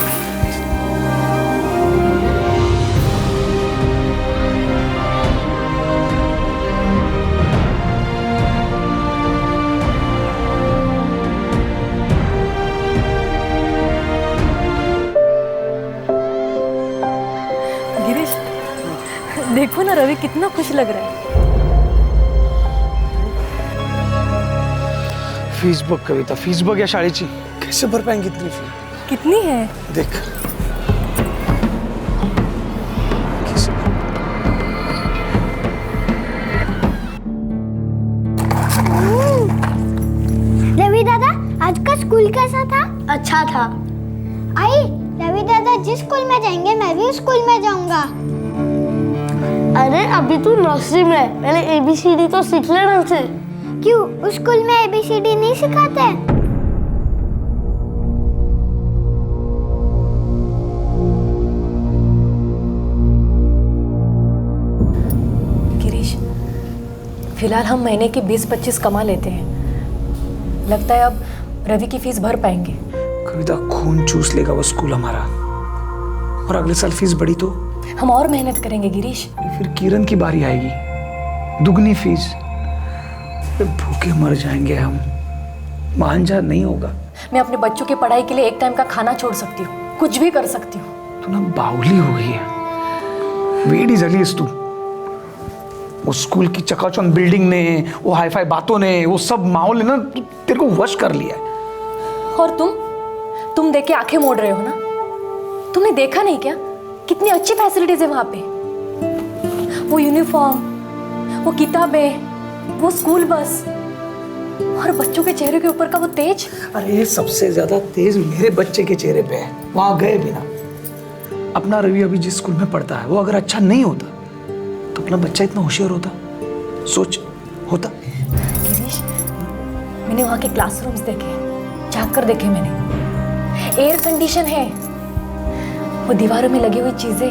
गिरीश, देखो ना रवि कितना खुश लग रहा है। फीस बघ कविता, फीस बघ या शाळेची। कैसे भर पाएंगे इतनी फी? कितनी है? देख स्कूल कैसा था? अच्छा था। आई, रवि दादा जिस स्कूल में जाएंगे मैं भी उस स्कूल में जाऊंगा। अरे अभी तू नर्सरी में है, पहले ABCD तो सीख ले ढंग से। क्यों, उस स्कूल में ABCD नहीं सिखाते? गिरीश, फिलहाल हम महीने के 20-25 कमा लेते हैं। लगता है अब रवि की फीस भर पाएंगे। कविता, खून चूस लेगा वो स्कूल हमारा, और अगले साल फीस बढ़ी तो हम और मेहनत करेंगे गिरीश। फिर किरण की बारी आएगी, दुगनी फीस, फिर भूखे मर जाएंगे हम। मान जा, नहीं होगा। मैं अपने बच्चों की पढ़ाई के लिए एक टाइम का खाना छोड़ सकती हूँ, कुछ भी कर सकती हूँ। तू ना बावली हो गई है, वेडी जलीस तू। वो स्कूल की चकाचौंध बिल्डिंग ने, वो हाईफाई बातों ने, वो सब माहौल ने ना तेरे को वश कर लिया है। और तुम देख के आंखें मोड़ रहे हो ना? तुमने देखा नहीं क्या कितनी अच्छी फैसिलिटीज है वहां पे? वो यूनिफॉर्म, वो किताबें, वो स्कूल बस, और बच्चों के चेहरे के ऊपर का वो तेज। अरे सबसे ज्यादा तेज मेरे बच्चे के चेहरे पे है, वहां गए बिना। अपना रवि अभी जिस स्कूल में पढ़ता है वो अगर अच्छा नहीं होता तो अपना बच्चा इतना होशियार होता? सोच, होता? गिरीश, मैंने वहां के क्लासरूम्स देखे, झांक कर देखे मैंने। एयर कंडीशन है, वो दीवारों में लगी हुई चीजें।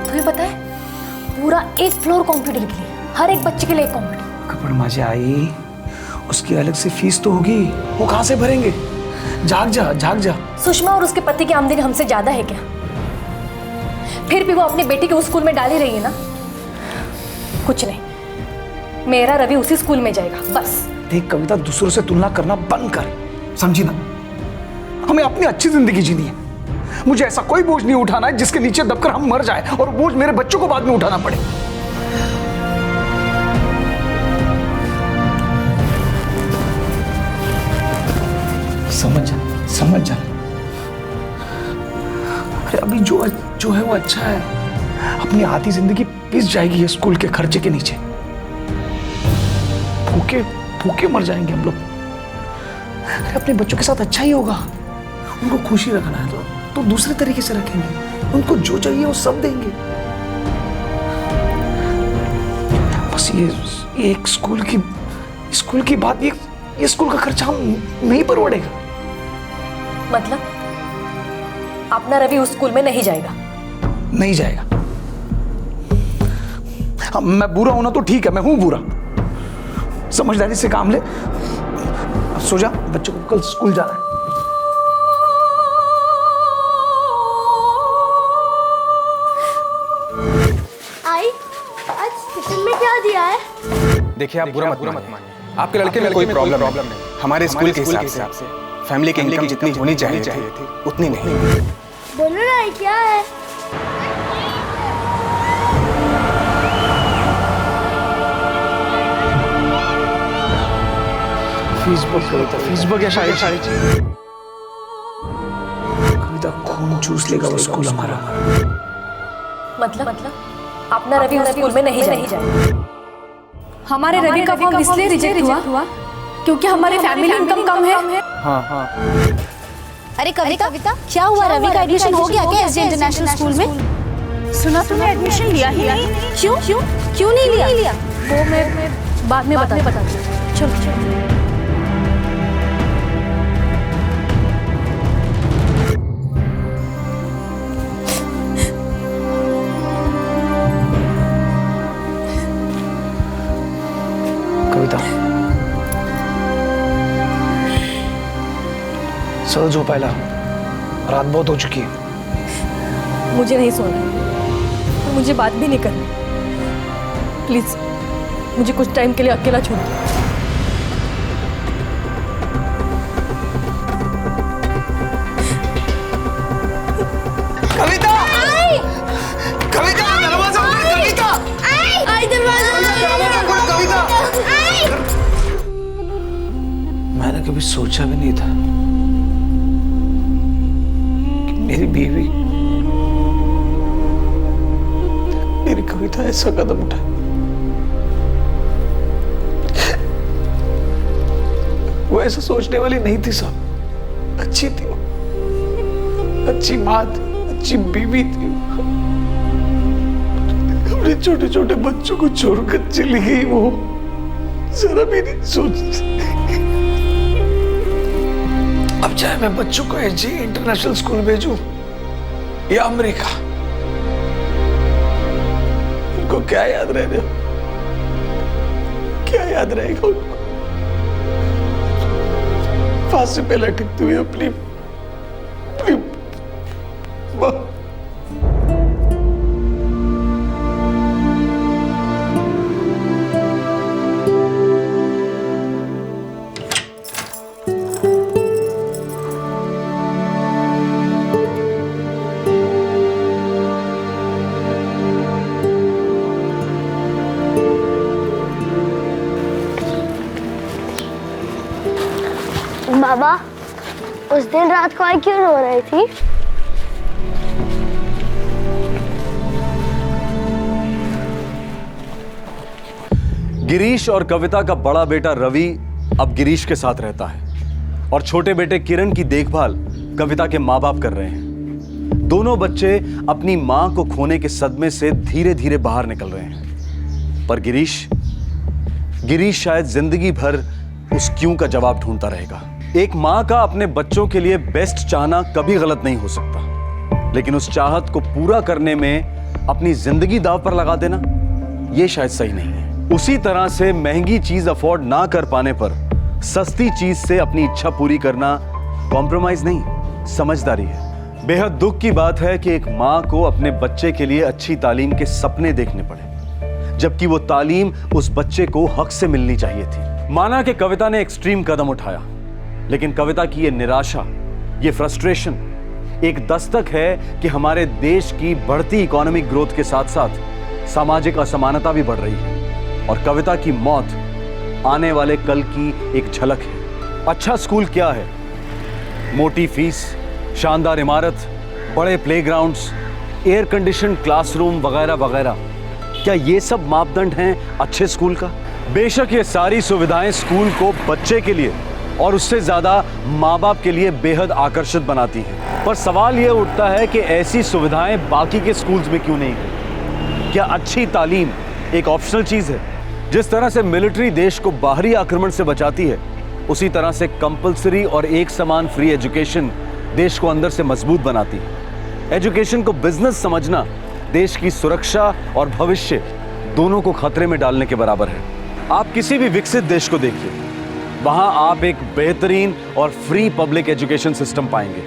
तुम्हें पता है, पूरा एक फ्लोर कंप्यूटर के लिए, हर एक बच्चे के लिए एक कंप्यूटर। कपड़ मजे आई, उसकी अलग से फीस तो होगी, वो कहां से भरेंगे? जाग जा, जाग जा। सुषमा और उसके पति की आमदनी हमसे ज्यादा है क्या? फिर भी वो अपनी बेटी को उस स्कूल में डाल ही रही है ना। कुछ नहीं, मेरा रवि उसी स्कूल में जाएगा, बस। देख कविता, दूसरों से तुलना करना बंद कर, समझी ना? हमें अपनी अच्छी जिंदगी जीनी है। मुझे ऐसा कोई बोझ नहीं उठाना है जिसके नीचे दबकर हम मर जाए और बोझ मेरे बच्चों को बाद में उठाना पड़े। समझ जा। अरे अभी जो है वो अच्छा है। अपनी आधी जिंदगी पिस जाएगी ये स्कूल के खर्चे के नीचे। भूखे मर जाएंगे हम लोग। अरे अपने बच्चों के साथ अच्छा ही होगा। उनको खुशी रखना है तो दूसरे तरीके से रखेंगे। उनको जो चाहिए वो सब देंगे। बस ये एक स्कूल की बात, ये स्कूल का खर्चा हम नहीं परवड़ेगा। मतलब अपना रवि उस स्कूल में नहीं जाएगा? नहीं जाएगा। हाँ, मैं बुरा होना तो ठीक है, मैं हूं बुरा। समझदारी से काम ले। अब सो जा, बच्चों को कल स्कूल जाना है। आई, आज टिफिन में क्या दिया है? देखिए, आप बुरा मत मानिए। आपके लड़के में कोई प्रॉब्लम नहीं। हमारे स्कूल के हिसाब से फैमिली की इनकम जितनी होनी चाहिए थी उतनी नहीं। बोलो ना, ये क्या है? फीस बुक या शायद कविता, खून चूस लेगा वो स्कूल हमारा। मतलब अपना रवि उस स्कूल में नहीं जाएगा। हमारे रवि का फॉर्म इसलिए रिजेक्ट हुआ क्योंकि हमारी फैमिली इनकम कम है। हाँ। अरे कविता, क्या हुआ? रवि का एडमिशन हो गया क्या एसडी इंटरनेशनल स्कूल में? सुना तुमने एडमिशन लिया ही नहीं। क्यों नहीं लिया? वो मैं बाद में बता। चलो। कविता, चलो जो पहला, रात बहुत हो चुकी है। मुझे नहीं सोना और मुझे बात भी नहीं करनी। प्लीज मुझे कुछ टाइम के लिए अकेला छोड़ दो। कविता, दरवाजा खोलो। कविता, मैंने कभी सोचा भी नहीं था कि मेरी बीवी, मेरी कविता ऐसा कदम उठाए। वो ऐसा सोचने वाली नहीं थी साहब। अच्छी थी, अच्छी माँ थी, अच्छी बीवी थी। अपने छोटे छोटे बच्चों को छोड़कर चली गई, वो जरा भी नहीं सोच। अब चाहे मैं बच्चों को एसजी इंटरनेशनल स्कूल भेजूं या अमेरिका, उनको क्या याद रहेगा? क्या याद रहेगा उनको? फांसी पे लटकती हुई अपनी मां। बाबा, उस दिन रात को आई क्यों रो रही थी? गिरीश और कविता का बड़ा बेटा रवि अब गिरीश के साथ रहता है और छोटे बेटे किरण की देखभाल कविता के माँ बाप कर रहे हैं। दोनों बच्चे अपनी माँ को खोने के सदमे से धीरे धीरे बाहर निकल रहे हैं, पर गिरीश शायद जिंदगी भर उस क्यों का जवाब ढूंढता रहेगा। एक माँ का अपने बच्चों के लिए बेस्ट चाहना कभी गलत नहीं हो सकता, लेकिन उस चाहत को पूरा करने में अपनी जिंदगी दांव पर लगा देना यह शायद सही नहीं है। उसी तरह से महंगी चीज अफोर्ड ना कर पाने पर सस्ती चीज से अपनी इच्छा पूरी करना कॉम्प्रोमाइज नहीं, समझदारी है। बेहद दुख की बात है कि एक माँ को अपने बच्चे के लिए अच्छी तालीम के सपने देखने पड़े, जबकि वो तालीम उस बच्चे को हक से मिलनी चाहिए थी। माना कि कविता ने एक्सट्रीम कदम उठाया, लेकिन कविता की ये निराशा, ये फ्रस्ट्रेशन एक दस्तक है कि हमारे देश की बढ़ती इकोनॉमिक ग्रोथ के साथ साथ सामाजिक असमानता भी बढ़ रही है, और कविता की मौत आने वाले कल की एक झलक है। अच्छा स्कूल क्या है? मोटी फीस, शानदार इमारत, बड़े प्लेग्राउंड्स, एयर कंडीशन क्लासरूम वगैरह वगैरह, क्या ये सब मापदंड हैं अच्छे स्कूल का? बेशक ये सारी सुविधाएं स्कूल को बच्चे के लिए और उससे ज्यादा माँ बाप के लिए बेहद आकर्षित बनाती हैं, पर सवाल यह उठता है कि ऐसी सुविधाएं बाकी के स्कूल्स में क्यों नहीं है? क्या अच्छी तालीम एक ऑप्शनल चीज है? जिस तरह से मिलिट्री देश को बाहरी आक्रमण से बचाती है, उसी तरह से कंपल्सरी और एक समान फ्री एजुकेशन देश को अंदर से मजबूत बनाती है। एजुकेशन को बिजनेस समझना देश की सुरक्षा और भविष्य दोनों को खतरे में डालने के बराबर है। आप किसी भी विकसित देश को देखिए, वहां आप एक बेहतरीन और फ्री पब्लिक एजुकेशन सिस्टम पाएंगे,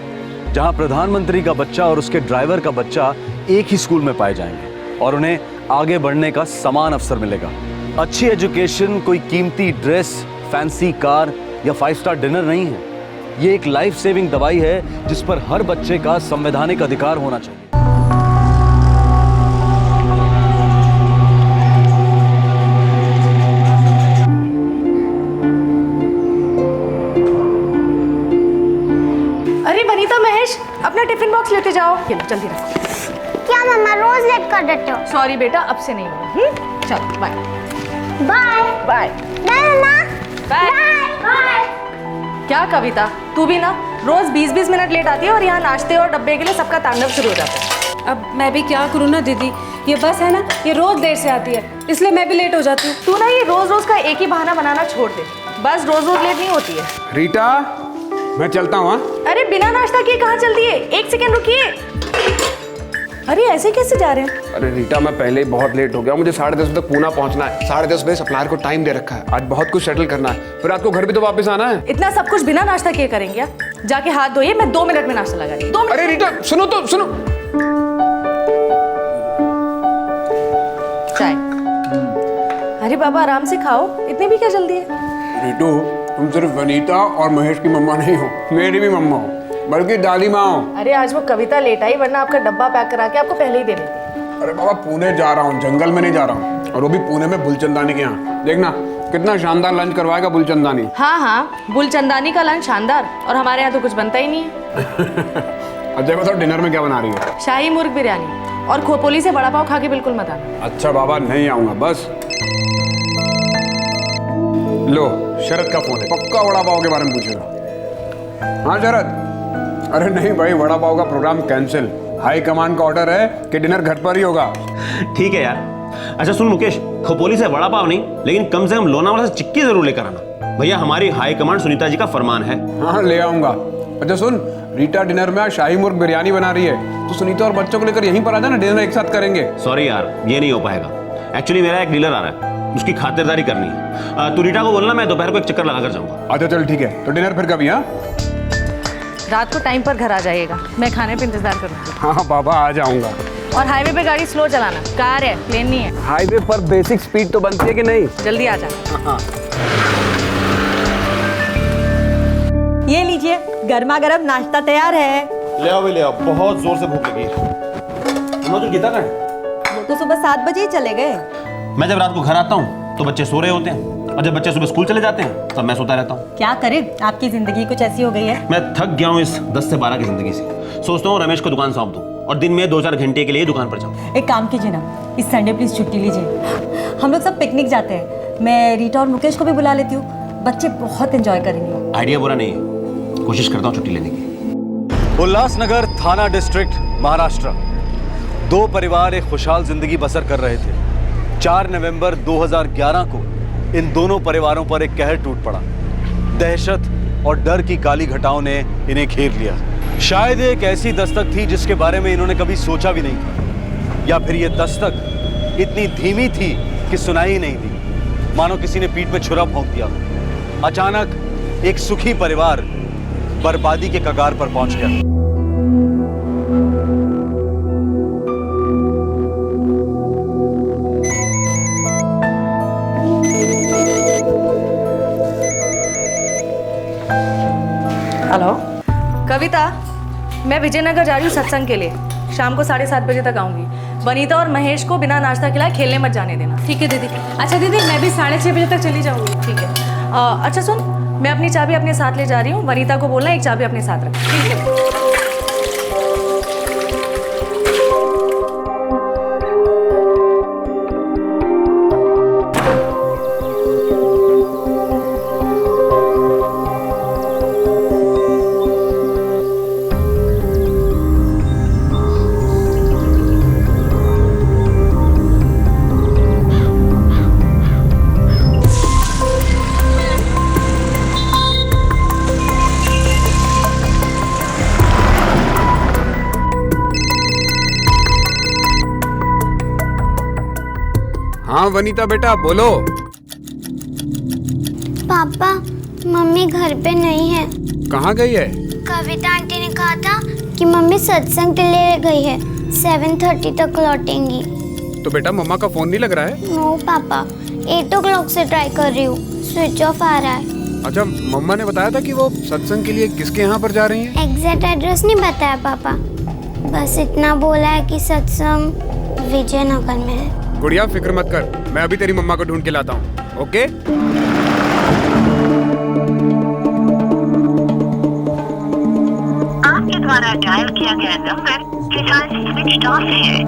जहां प्रधानमंत्री का बच्चा और उसके ड्राइवर का बच्चा एक ही स्कूल में पाए जाएंगे और उन्हें आगे बढ़ने का समान अवसर मिलेगा। अच्छी एजुकेशन कोई कीमती ड्रेस, फैंसी कार या 5 स्टार डिनर नहीं है। ये एक लाइफ सेविंग दवाई है जिस पर हर बच्चे का संवैधानिक अधिकार होना चाहिए। अपना टिफिन बॉक्स लेते जाओ। ये लो, जल्दी रखो। क्या मम्मा रोज लेट कर देते हो? सॉरी बेटा, अब से नहीं होगा। चलो बाय बाय बाय बाय। क्या कविता, तू भी ना रोज 20-20 मिनट लेट आती है और यहाँ नाश्ते और डब्बे के लिए सबका तांडव शुरू हो जाता है। अब मैं भी क्या करूँ ना दीदी, ये बस है ना, ये रोज देर से आती है, इसलिए मैं भी लेट हो जाती हूँ। तू ना ये रोज रोज का एक ही बहाना बनाना छोड़ दे, बस रोज रोज लेट नहीं होती है। रीटा, मैं चलता हूँ। अरे बिना नाश्ता किए कहाँ चलती है? 1 सेकंड रुकिए। अरे ऐसे कैसे जा रहे हैं? अरे रीटा, मैं पहले ही बहुत लेट हो गया, मुझे 10:30 बजे तक पूना पहुंचना है। 10:30 बजे सप्लायर को टाइम दे रखा है, आज बहुत कुछ सेटल करना है, फिर रात को घर भी तो वापस आना है। इतना सब कुछ बिना नाश्ता किए करेंगे? जाके हाथ धोइए, मैं 2 मिनट में नाश्ता लगा रही हूँ। अरे रीटा सुनो तो, सुनो। चाय। अरे बाबा आराम से खाओ, इतनी भी क्या जल्दी है? रीटू, तुम सिर्फ वनीता और महेश की मम्मा नहीं हो, मेरी भी मम्मा हो, बल्कि दादी माँ हो। अरे आज वो कविता लेट आई, वरना आपका डब्बा पैक करा के आपको पहले ही दे देती। अरे बाबा, पुणे जा रहा हूँ, जंगल में नहीं जा रहा हूँ, और वो भी पुणे में बुलचंदानी के यहाँ। देखना कितना शानदार लंच करवाएगा बुलचंदानी। हाँ हाँ, बुलचंदानी का लंच शानदार, और हमारे यहाँ तो कुछ बनता ही नहीं है। अच्छा बताओ, डिनर में क्या बना रही है? शाही मुर्ग बिरयानी, और खोपोली से बड़ा पाव खा के बिल्कुल मत आना। अच्छा बाबा, नहीं आऊंगा बस। लो, शरद का फोन है, पक्का वड़ा पाव के बारे में पूछेगा। हाँ शरद, अरे नहीं भाई, वड़ा पाव का प्रोग्राम कैंसिल। हाई कमांड का ऑर्डर है कि डिनर घर पर ही होगा। ठीक है यार। अच्छा सुन मुकेश, खोपोली से वड़ा पाव नहीं, लेकिन कम से कम लोनावाला से चिक्की जरूर लेकर आना। भैया हमारी हाई कमांड सुनीता जी का फरमान है। हाँ ले आऊंगा। अच्छा सुन, रीटा डिनर में आज शाही मुर्ग बिरयानी बना रही है, तो सुनीता और बच्चों को लेकर यहीं पर आ जाना, डिनर एक साथ करेंगे। सॉरी यार, ये नहीं हो पाएगा। एक्चुअली मेरा एक डीलर आ रहा है, उसकी खातिरदारी करनी है। तू रीटा को बोलना मैं दोपहर को एक चक्कर लगा कर जाऊंगा। अच्छा चल ठीक है, तो डिनर फिर कभी? हाँ रात को टाइम पर घर आ जाइएगा, मैं खाने पे इंतजार करूंगी। हाँ बाबा आ जाऊंगा। और हाईवे पे गाड़ी स्लो चलाना, कार है प्लेन नहीं है। हाईवे पर बेसिक स्पीड तो बनती है कि नहीं? जल्दी आ जा। ये लीजिए, गर्मा गर्म नाश्ता तैयार है। ले आओ ले आओ, बहुत जोर से भूख लगी है। तो गीता कहाँ है? वो तो सुबह 7 बजे ही चले गए। मैं जब रात को घर आता हूँ तो बच्चे सो रहे होते हैं, और जब बच्चे सुबह स्कूल चले जाते हैं तब मैं सोता रहता हूँ। क्या करें, आपकी जिंदगी कुछ ऐसी हो गई है। मैं थक गया हूँ इस 10 से 12 की जिंदगी से। सोचता हूँ रमेश को दुकान सौंप दूँ और दिन में 2-4 घंटे के लिए दुकान पर जाऊँ। एक काम कीजिए ना, इस संडे प्लीज छुट्टी लीजिए। हम लोग सब पिकनिक जाते हैं, मैं रीटा और मुकेश को भी बुला लेती हूँ, बच्चे बहुत एंजॉय करेंगे। आइडिया बुरा नहीं है, कोशिश करता हूँ छुट्टी लेने की। उल्लासनगर थाना डिस्ट्रिक्ट महाराष्ट्र। 2 परिवार एक खुशहाल जिंदगी बसर कर रहे थे। 4 नवंबर 2011 को इन दोनों परिवारों पर एक कहर टूट पड़ा। दहशत और डर की काली घटाओं ने इन्हें घेर लिया। शायद एक ऐसी दस्तक थी जिसके बारे में इन्होंने कभी सोचा भी नहीं था, या फिर ये दस्तक इतनी धीमी थी कि सुनाई ही नहीं दी, मानो किसी ने पीठ में छुरा भोंक दिया। अचानक एक सुखी परिवार बर्बादी के कगार पर पहुंच गया। हेलो कविता, मैं विजयनगर जा रही हूँ सत्संग के लिए। शाम को 7:30 बजे तक आऊँगी। वनीता और महेश को बिना नाश्ता खिलाए खेलने मत जाने देना। ठीक है दीदी। अच्छा दीदी, मैं भी 6:30 बजे तक चली जाऊँगी। ठीक है। अच्छा सुन, मैं अपनी चाबी अपने साथ ले जा रही हूँ, वनीता को बोलना एक चाबी अपने साथ रख। ठीक है। हाँ वनीता बेटा बोलो। पापा, मम्मी घर पे नहीं है। कहाँ गई है? कविता आंटी ने कहा था कि मम्मी सत्संग के लिए गई है, 7:30 तक लौटेंगी। तो बेटा मम्मा का फोन नहीं लग रहा है? नो पापा, 8 o'clock से ट्राई कर रही हूँ, स्विच ऑफ आ रहा है। अच्छा, मम्मा ने बताया था कि वो सत्संग के लिए किसके यहाँ पर जा रही हैं? एग्जैक्ट एड्रेस नहीं बताया पापा, बस इतना बोला है कि सत्संग विजयनगर में है। गुड़िया फिक्र मत कर, मैं अभी तेरी मम्मा को ढूंढ के लाता हूँ। ओके? आपके द्वारा डायल किया गया नंबर फिलहाल स्विच ऑफ है।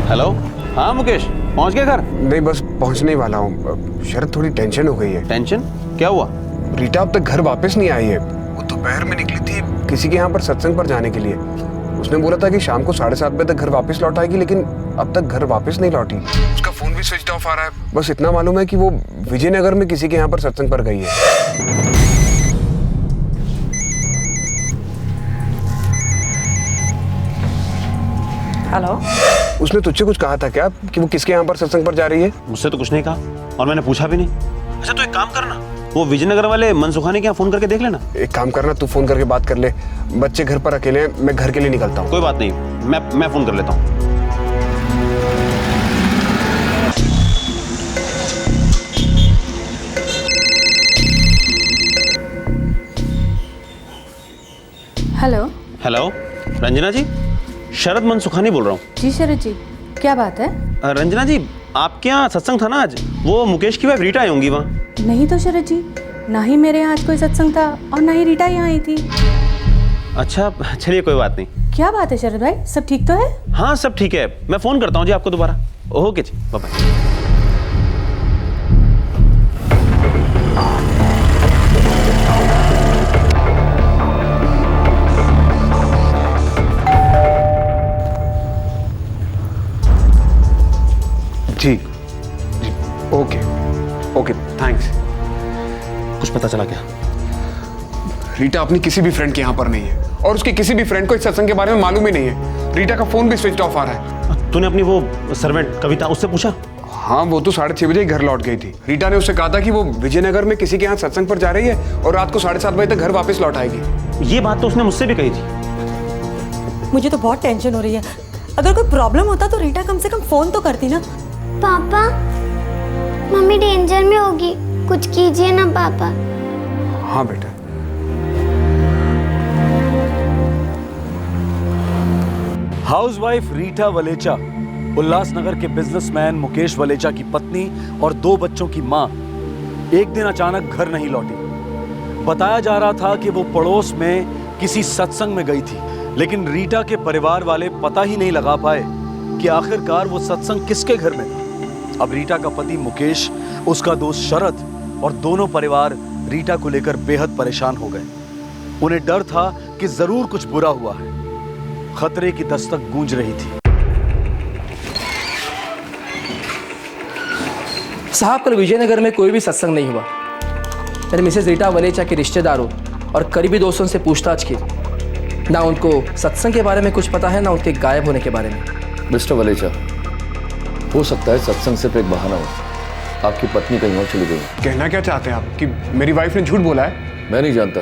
हेलो, हाँ मुकेश, पहुंच गए घर? नहीं बस पहुंचने ही वाला हूँ। शरद थोड़ी टेंशन हो गई है। टेंशन? क्या हुआ? रीटा अब तक घर वापस नहीं आई है। वो दोपहर में निकली थी किसी के यहाँ पर सत्संग पर जाने के लिए। उसने बोला था कि शाम को 7:30 बजे तक घर वापस लौट आएगी, लेकिन अब तक घर वापस नहीं लौटी। उसका फोन भी स्विच ऑफ आ रहा है। बस इतना मालूम है कि वो विजयनगर में किसी के यहाँ पर सत्संग पर गई है। हेलो, उसने तुझसे कुछ कहा था क्या कि वो किसके यहाँ पर सत्संग पर जा रही है? मुझसे तो कुछ नहीं कहा और मैंने पूछा भी नहीं। अच्छा तो एक काम करना, वो विजयनगर वाले मनसुखानी के यहाँ फोन करके देख लेना। एक काम करना, तू फोन करके बात कर ले। बच्चे घर पर अकेले हैं, मैं घर के लिए निकलता हूँ। कोई बात नहीं, मैं फोन कर लेता हूँ। हेलो। हेलो, रंजना जी, शरद मनसुखानी बोल रहा हूँ। जी शरद जी, क्या बात है? रंजना जी, आपके यहाँ सत्संग था ना आज? वो मुकेश की वाइफ रीटा आई होंगी वहाँ? नहीं तो शरद जी, ना ही मेरे यहाँ आज कोई सत्संग था और ना ही रीटा यहाँ आई थी। अच्छा चलिए कोई बात नहीं। क्या बात है शरद भाई, सब ठीक तो है? हाँ सब ठीक है, मैं फोन करता हूँ जी आपको दोबारा। ओके जी, bye bye. Okay okay thanks. कुछ पता चला क्या? रीटा अपनी किसी भी फ्रेंड के यहाँ पर नहीं है और उसके किसी भी फ्रेंड को इस सत्संग के बारे में मालूम ही नहीं है। रीटा का फोन भी स्विच ऑफ आ रहा है। तूने अपनी वो सर्वेंट कविता उससे पूछा? हाँ, वो तो 6:30 बजे घर लौट गई थी। रीटा ने उससे कहा था कि वो विजयनगर में किसी के यहाँ सत्संग पर जा रही है और रात को 7:30 बजे तक घर वापस लौट आएगी। ये बात तो उसने मुझसे भी कही थी। मुझे तो बहुत टेंशन हो रही है। अगर कोई प्रॉब्लम होता तो रीटा कम से कम फोन तो करती ना। पापा, मम्मी डेंजर में होगी, कुछ कीजिए ना पापा। हाँ बेटा। हाउसवाइफ रीटा वलेचा उल्लासनगर के बिजनेसमैन मुकेश वलेचा की पत्नी और 2 बच्चों की मां एक दिन अचानक घर नहीं लौटी। बताया जा रहा था कि वो पड़ोस में किसी सत्संग में गई थी, लेकिन रीटा के परिवार वाले पता ही नहीं लगा पाए कि आखिरकार वो सत्संग किसके घर में था। अब रीटा का पति मुकेश, उसका दोस्त शरद और दोनों परिवार रीटा को लेकर बेहद परेशान हो गए। उन्हें डर था कि जरूर कुछ बुरा हुआ है। खतरे की दस्तक गूंज रही थी। साहब, कल विजयनगर में कोई भी सत्संग नहीं हुआ। मैंने मिसेस रीटा वलेचा के रिश्तेदारों और करीबी दोस्तों से पूछताछ की। ना उनको सत्संग के बारे में कुछ पता है, ना उनके गायब होने के बारे में। मिस्टर वलेचा, हो सकता है सत्संग सिर्फ एक बहाना हो। आपकी पत्नी कहीं और चली गई। कहना क्या चाहते हैं आप कि मेरी वाइफ ने झूठ बोला है? मैं नहीं जानता,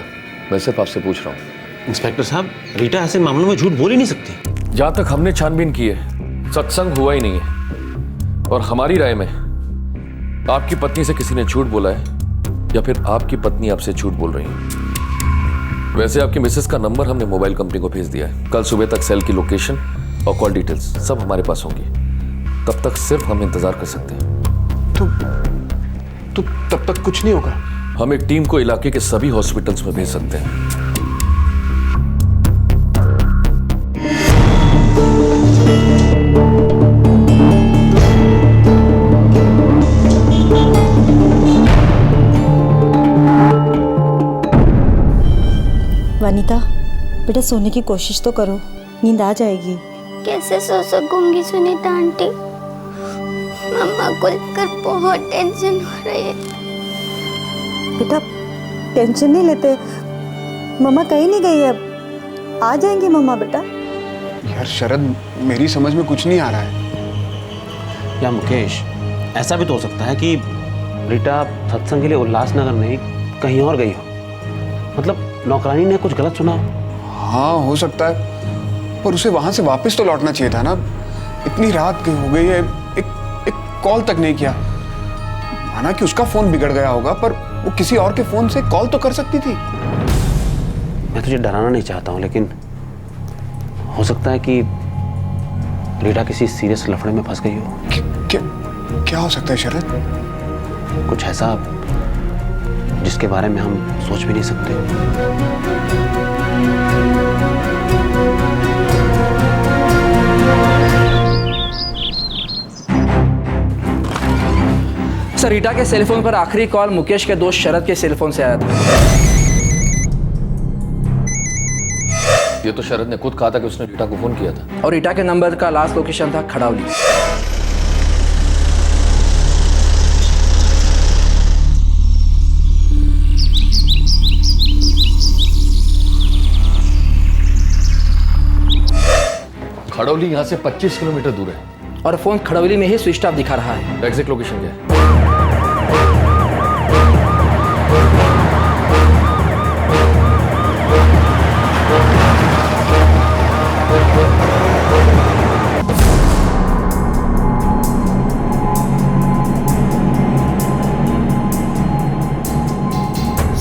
मैं सिर्फ आपसे पूछ रहा हूँ। इंस्पेक्टर साहब, रीटा ऐसे मामलों में झूठ बोल ही नहीं सकती। जहां तक हमने छानबीन की है, सत्संग हुआ ही नहीं है। और हमारी राय में आपकी पत्नी से किसी ने झूठ बोला है या फिर आपकी पत्नी आपसे झूठ बोल रही है। वैसे आपकी मिसेस का नंबर हमने मोबाइल कंपनी को भेज दिया है। कल सुबह तक सेल की लोकेशन और कॉल डिटेल्स सब हमारे पास होंगी। तब तक सिर्फ हम इंतजार कर सकते हैं। तो तब तक कुछ नहीं होगा? हम एक टीम को इलाके के सभी हॉस्पिटल्स में भेज सकते हैं। वनीता, बेटा सोने की कोशिश तो करो, नींद आ जाएगी। कैसे सो सकूंगी सुनीता आंटी? मम्मा को लेकर बहुत टेंशन हो रही है। बेटा टेंशन नहीं लेते, मम्मा कहीं नहीं गई है, आ जाएंगी मम्मा बेटा। यार शरद, मेरी समझ में कुछ नहीं आ रहा है। या मुकेश, ऐसा भी तो हो सकता है कि रीटा सत्संग के लिए उल्लासनगर नहीं कहीं और गई हो। मतलब नौकरानी ने कुछ गलत सुना। हाँ, हो सकता है, पर उसे वहां से वापस तो लौटना चाहिए था ना। इतनी रात हो गई है, एक कॉल तक नहीं किया। माना कि उसका फोन बिगड़ गया होगा, पर वो किसी और के फोन से कॉल तो कर सकती थी। मैं तुझे डराना नहीं चाहता हूँ, लेकिन हो सकता है कि रीटा किसी सीरियस लफड़े में फंस गई हो। क्या हो सकता है शरद? कुछ ऐसा जिसके बारे में हम सोच भी नहीं सकते। सर, रीटा के सेलफोन पर आखिरी कॉल मुकेश के दोस्त शरद के सेलफोन से आया था। ये तो शरद ने खुद कहा था कि उसने रीटा को फोन किया था। और रीटा के नंबर का लास्ट लोकेशन था खड़ावली। खड़ौली यहाँ से 25 किलोमीटर दूर है और फोन खड़ौली में ही स्विच ऑफ दिखा रहा है। एग्जैक्ट लोकेशन क्या है?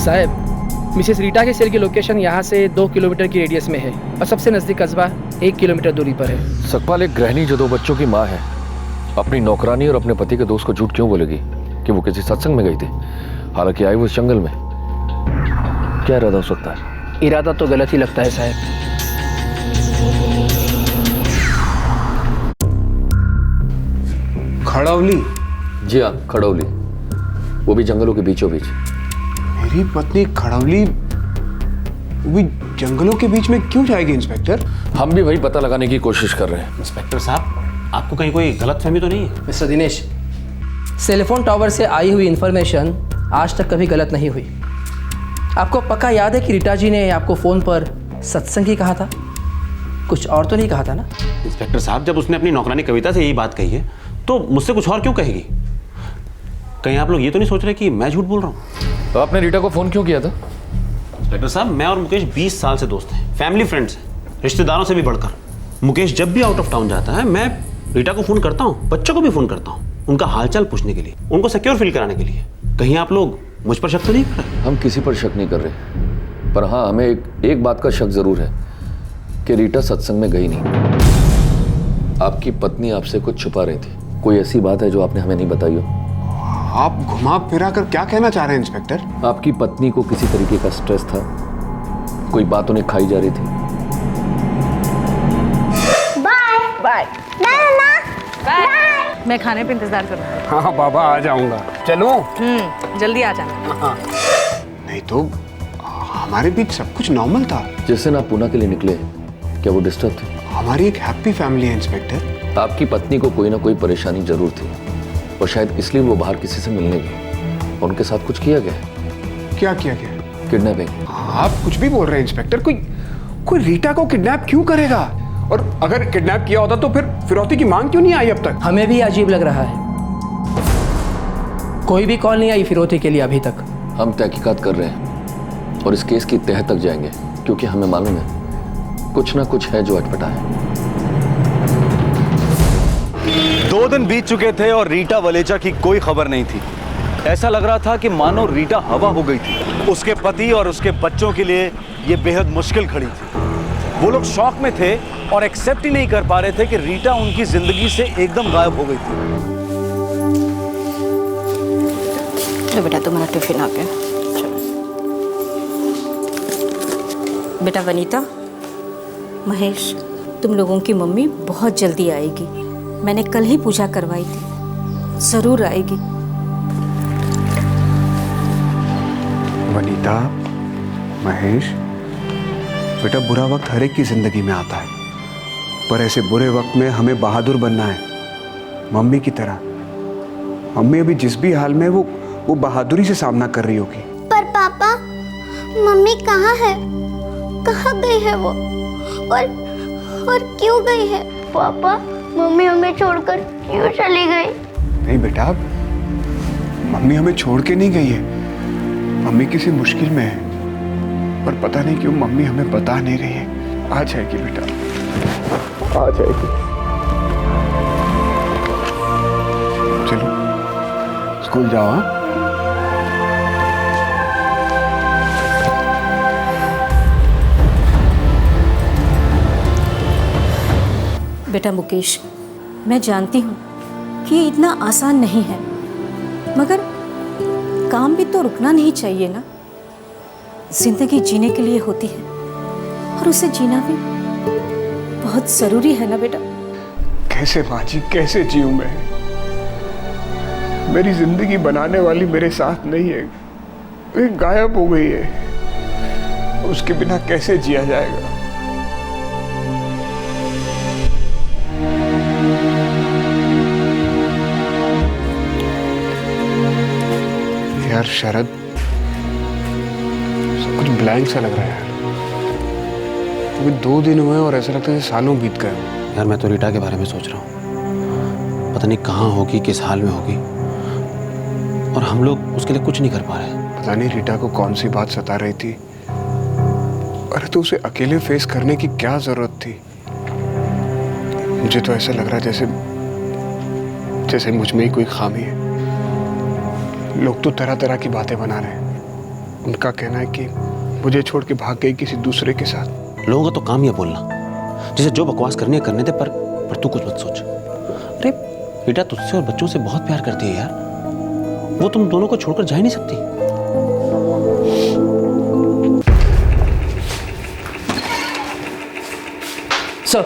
साहब, मिसेस रीटा के सेल की लोकेशन यहाँ से 2 किलोमीटर की रेडियस में है और सबसे नजदीक कस्बा 1 किलोमीटर दूरी पर है। सकपाल, एक गृहिणी जो 2 बच्चों की माँ है, अपनी नौकरानी और अपने पति के दोस्त को झूठ क्यों बोलेगी कि वो किसी सत्संग में गई थी, हालांकि आई वो इस जंगल में? क्या इरादा हो सकता है? इरादा तो गलत ही लगता है साहब। खड़ौली? जी हाँ, खड़ौली, वो भी जंगलों के बीचों बीच। मेरी पत्नी खड़ौली भी जंगलों के बीच में क्यों जाएगी इंस्पेक्टर? हम भी वही पता लगाने की कोशिश कर रहे हैं। इंस्पेक्टर साहब, आपको कहीं कोई गलतफहमी तो नहीं है? मिस्टर दिनेश, सेलफोन टावर से आई हुई इन्फॉर्मेशन आज तक कभी गलत नहीं हुई। आपको पक्का याद है कि रीटा जी ने आपको फ़ोन पर सत्संग ही कहा था, कुछ और तो नहीं कहा था ना? इंस्पेक्टर साहब, जब उसने अपनी नौकरानी कविता से यही बात कही है तो मुझसे कुछ और क्यों कहेगी? कहीं आप लोग ये तो नहीं सोच रहे कि मैं झूठ बोल रहा हूँ? तो आपने रीटा को फ़ोन क्यों किया था? इंस्पेक्टर साहब, मैं और मुकेश 20 साल से दोस्त हैं, फैमिली फ्रेंड्स हैं, रिश्तेदारों से भी बढ़कर। मुकेश जब भी आउट ऑफ टाउन जाता है मैं रीटा को फ़ोन करता हूँ, बच्चों को भी फ़ोन करता हूँ, उनका हालचाल पूछने के लिए, उनको सिक्योर फील कराने के लिए। कहीं आप लोग मुझ पर शक तो नहीं कर रहे? हम किसी पर शक नहीं कर रहे, पर हाँ हमें एक बात का शक जरूर है कि रीटा सत्संग में गई नहीं। आपकी पत्नी आपसे कुछ छुपा रही थी। कोई ऐसी बात है जो आपने हमें नहीं बताई हो? आप घुमा फिरा कर क्या कहना चाह रहे हैं इंस्पेक्टर? आपकी पत्नी को किसी तरीके का स्ट्रेस था, कोई बात उन्हें खाई जा रही थी। Bye bye bye. मैं खाने पे इंतजार करूँगा। हाँ बाबा, आ जाऊंगा। चलो। जल्दी आ जाना। नहीं तो हमारे बीच सब कुछ नॉर्मल था। जिस दिन आप पुणे के लिए निकले, क्या वो डिस्टर्ब थे? हमारी एक हैप्पी फैमिली है इंस्पेक्टर। आपकी पत्नी को कोई ना कोई परेशानी जरूर थी और शायद इसलिए वो बाहर किसी से मिलने गई और उनके साथ कुछ किया गया। क्या किया गया? किडनैपिंग। आप कुछ भी बोल रहे हैं इंस्पेक्टर। कोई रीटा को किडनैप क्यों करेगा? और अगर किडनैप किया होता तो फिर फिरौती की मांग क्यों नहीं आई अब तक? हमें भी अजीब लग रहा है, कोई भी कॉल नहीं आई फिरौती के लिए अभी तक। हम तहकीकात कर रहे हैं और इस केस की तह तक जाएंगे, क्योंकि हमें मालूम है कुछ ना कुछ है जो अटपटा है। 2 दिन बीत चुके थे और रीटा वलेचा की कोई खबर नहीं थी। ऐसा लग रहा था कि मानो रीटा हवा हो गई थी। उसके पति और उसके बच्चों के लिए ये बेहद मुश्किल खड़ी थी। वो लोग शॉक में थे और एक्सेप्ट ही नहीं कर पा रहे थे कि रीटा उनकी जिंदगी से एकदम गायब हो गई थी। लो बेटा, तुम्हारा टिफिन आ गया। बेटा वनीता, महेश, तुम लोगों की मम्मी बहुत जल्दी आएगी। मैंने कल ही पूजा करवाई थी, जरूर आएगी। वनीता, महेश, बेटा बुरा वक्त हर एक की जिंदगी में आता है, पर ऐसे बुरे वक्त में हमें बहादुर बनना है, मम्मी की तरह। मम्मी अभी जिस भी हाल में वो बहादुरी से सामना कर रही होगी। पर पापा, मम्मी कहाँ है? कहाँ गई है वो? और क्यों गई है? पापा, मम्मी हमें छोड़कर क्यों चली गई? नहीं बेटा, मम्मी हमें छोड़ के नहीं गई है। मम्मी किसी मुश्किल में है, पर पता नहीं क्यों मम्मी हमें बता नहीं रही है। आ जाएगी बेटा, आ जाएगी। चलो स्कूल जाओ। हाँ, बेटा मुकेश, मैं जानती हूँ कि ये इतना आसान नहीं है, मगर काम भी तो रुकना नहीं चाहिए ना। जिंदगी जीने के लिए होती है और उसे जीना भी बहुत जरूरी है ना बेटा। कैसे माँ जी, कैसे जीऊं मैं? मेरी जिंदगी बनाने वाली मेरे साथ नहीं है, वे गायब हो गई है। उसके बिना कैसे जिया जाएगा? यार शरद, सब कुछ ब्लैंक सा लग रहा है यार। अभी 2 दिन हुए और ऐसा लगता है सालों बीत गए। यार मैं तो रीटा के बारे में सोच रहा हूँ, पता नहीं कहाँ होगी, किस हाल में होगी, और हम लोग उसके लिए कुछ नहीं कर पा रहे। पता नहीं रीटा को कौन सी बात सता रही थी। अरे तो उसे अकेले फेस करने की क्या जरूरत थी? मुझे तो ऐसा लग रहा है जैसे मुझ में ही कोई खामी है। लोग तो तरह तरह की बातें बना रहे हैं। उनका कहना है कि मुझे छोड़ के भाग गई किसी दूसरे के साथ। लोगों का तो काम ही है बोलना, जिसे जो बकवास करनी है करने दे, पर तू कुछ मत सोच। अरे बेटा तुझसे और बच्चों से बहुत प्यार करती है यार, वो तुम दोनों को छोड़कर जा ही नहीं सकती। सर,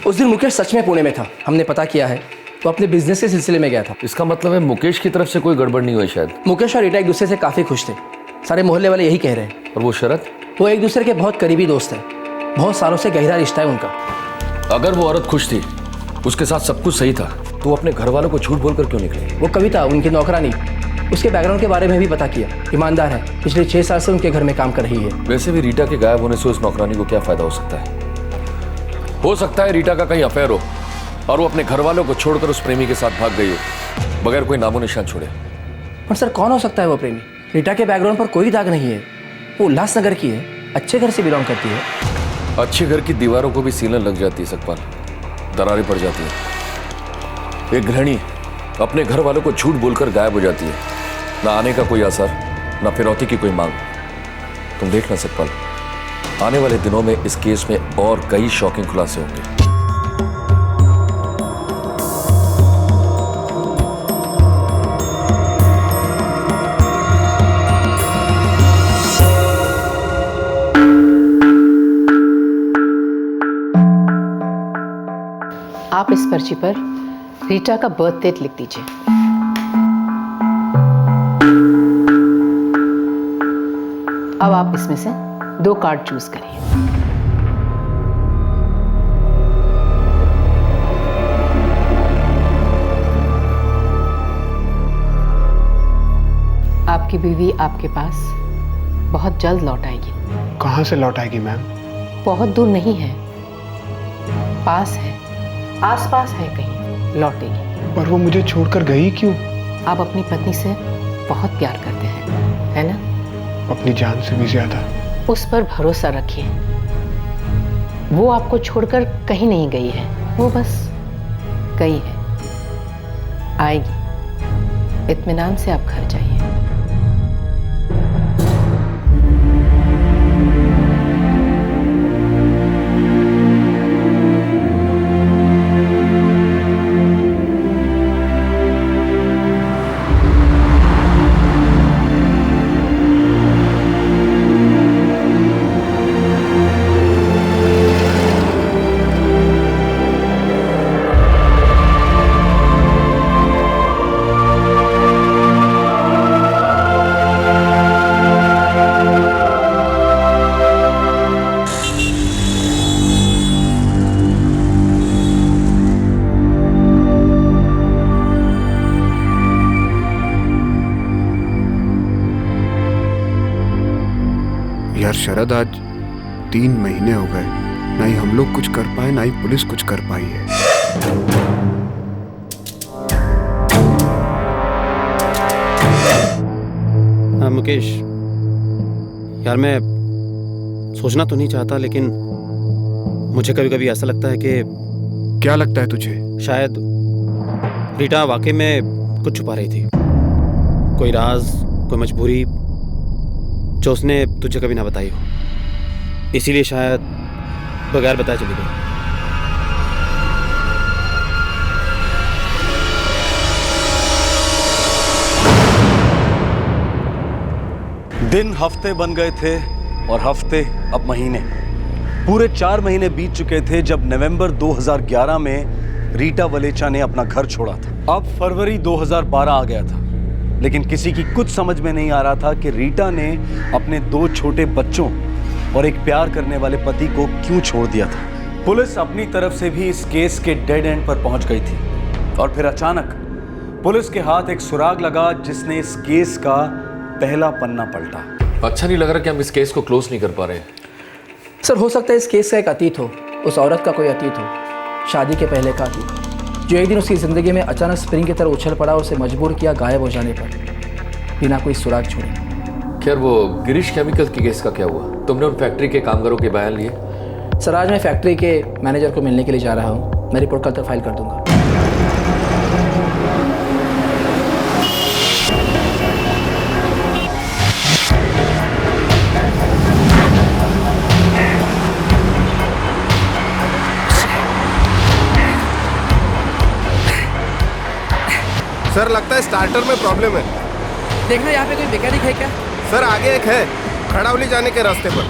उस दिन मुकेश सच में पुणे में था, हमने पता किया है। वो अपने बिजनेस के सिलसिले में गया था। इसका मतलब है मुकेश की तरफ से कोई गड़बड़ नहीं हुई शायद। मुकेश और रीटा एक दूसरे से काफी खुश थे, सारे मोहल्ले वाले यही कह रहे हैं। और वो शरद? वो एक दूसरे के बहुत करीबी दोस्त हैं, बहुत सालों से गहरा रिश्ता है उनका। अगर वो औरत खुश थी, उसके साथ सब कुछ सही था, तो अपने घर वालों को झूठ बोलकर क्यों निकले? वो कविता उनकी नौकरानी, उसके बैकग्राउंड के बारे में भी पता किया। ईमानदार है, पिछले 6 साल से उनके घर में काम कर रही है। वैसे भी रीटा के गायब होने से उस नौकरानी को क्या फायदा हो सकता है? हो सकता है रीटा का कहीं अफेयर हो और वो अपने घर वालों को छोड़कर उस प्रेमी के साथ भाग गई हो बगैर कोई नामो निशान छोड़े। पर सर कौन हो सकता है वो प्रेमी? रीटा के बैकग्राउंड पर कोई दाग नहीं है, वो उल्लासनगर की है, अच्छे घर से बिलोंग करती है। अच्छे घर की दीवारों को भी सीलन लग जाती है सतपाल, दरारें पड़ जाती है। एक गृहिणी अपने घर वालों को झूठ बोलकर गायब हो जाती है, ना आने का कोई असर, ना फिरौती की कोई मांग। तुम देखना सतपाल, आने वाले दिनों में इस केस में और कई शॉकिंग खुलासे होंगे। आप इस पर्ची पर रीटा का बर्थ डेट लिख दीजिए। अब आप इसमें से 2 कार्ड चूज करिए। आपकी बीवी आपके पास बहुत जल्द लौट आएगी। कहाँ से लौट आएगी मैम? बहुत दूर नहीं है, पास है, आसपास है, कहीं लौटेगी। पर वो मुझे छोड़कर गई क्यों? आप अपनी पत्नी से बहुत प्यार करते हैं, है ना? अपनी जान से भी ज्यादा। उस पर भरोसा रखिए, वो आपको छोड़कर कहीं नहीं गई है, वो बस गई है, आएगी। इत्मीनान से आप घर जाइए। यार शरद, आज 3 महीने हो गए, ना ही हम लोग कुछ कर पाए, ना ही पुलिस कुछ कर पाई है। मुकेश, यार मैं सोचना तो नहीं चाहता, लेकिन मुझे कभी कभी ऐसा लगता है कि... क्या लगता है तुझे? शायद रीटा वाकई में कुछ छुपा रही थी, कोई राज, कोई मजबूरी जो उसने तुझे कभी ना बताई हो, इसीलिए शायद बगैर बताए चली गई। दिन हफ्ते बन गए थे और हफ्ते अब महीने। पूरे 4 महीने बीत चुके थे जब नवंबर 2011 में रीटा वलेचा ने अपना घर छोड़ा था। अब फरवरी 2012 आ गया था, लेकिन किसी की कुछ समझ में नहीं आ रहा था कि रीटा ने अपने 2 छोटे बच्चों और एक प्यार करने वाले पति को क्यों छोड़ दिया था। पुलिस अपनी तरफ से भी इस केस के डेड एंड पर पहुंच गई थी और फिर अचानक पुलिस के हाथ एक सुराग लगा जिसने इस केस का पहला पन्ना पलटा। अच्छा नहीं लग रहा कि हम इस केस को क्लोज नहीं कर पा रहे। सर हो सकता है इस केस का एक अतीत हो, उस औरत का कोई अतीत हो, शादी के पहले का अतीत, जो एक दिन उसकी ज़िंदगी में अचानक स्प्रिंग की तरह उछल पड़ा और उसे मजबूर किया गायब हो जाने पर बिना कोई सुराग छोड़े। खैर वो गिरीश केमिकल की केस का क्या हुआ? तुमने उन फैक्ट्री के कामगारों के बयान लिए? सर आज मैं फैक्ट्री के मैनेजर को मिलने के लिए जा रहा हूँ, मैं रिपोर्ट कल तक फाइल कर दूंगा। सर लगता है स्टार्टर में प्रॉब्लम है। देखना यहाँ पे कोई मैकेनिक है क्या? सर आगे एक है, खड़ावली जाने के रास्ते पर।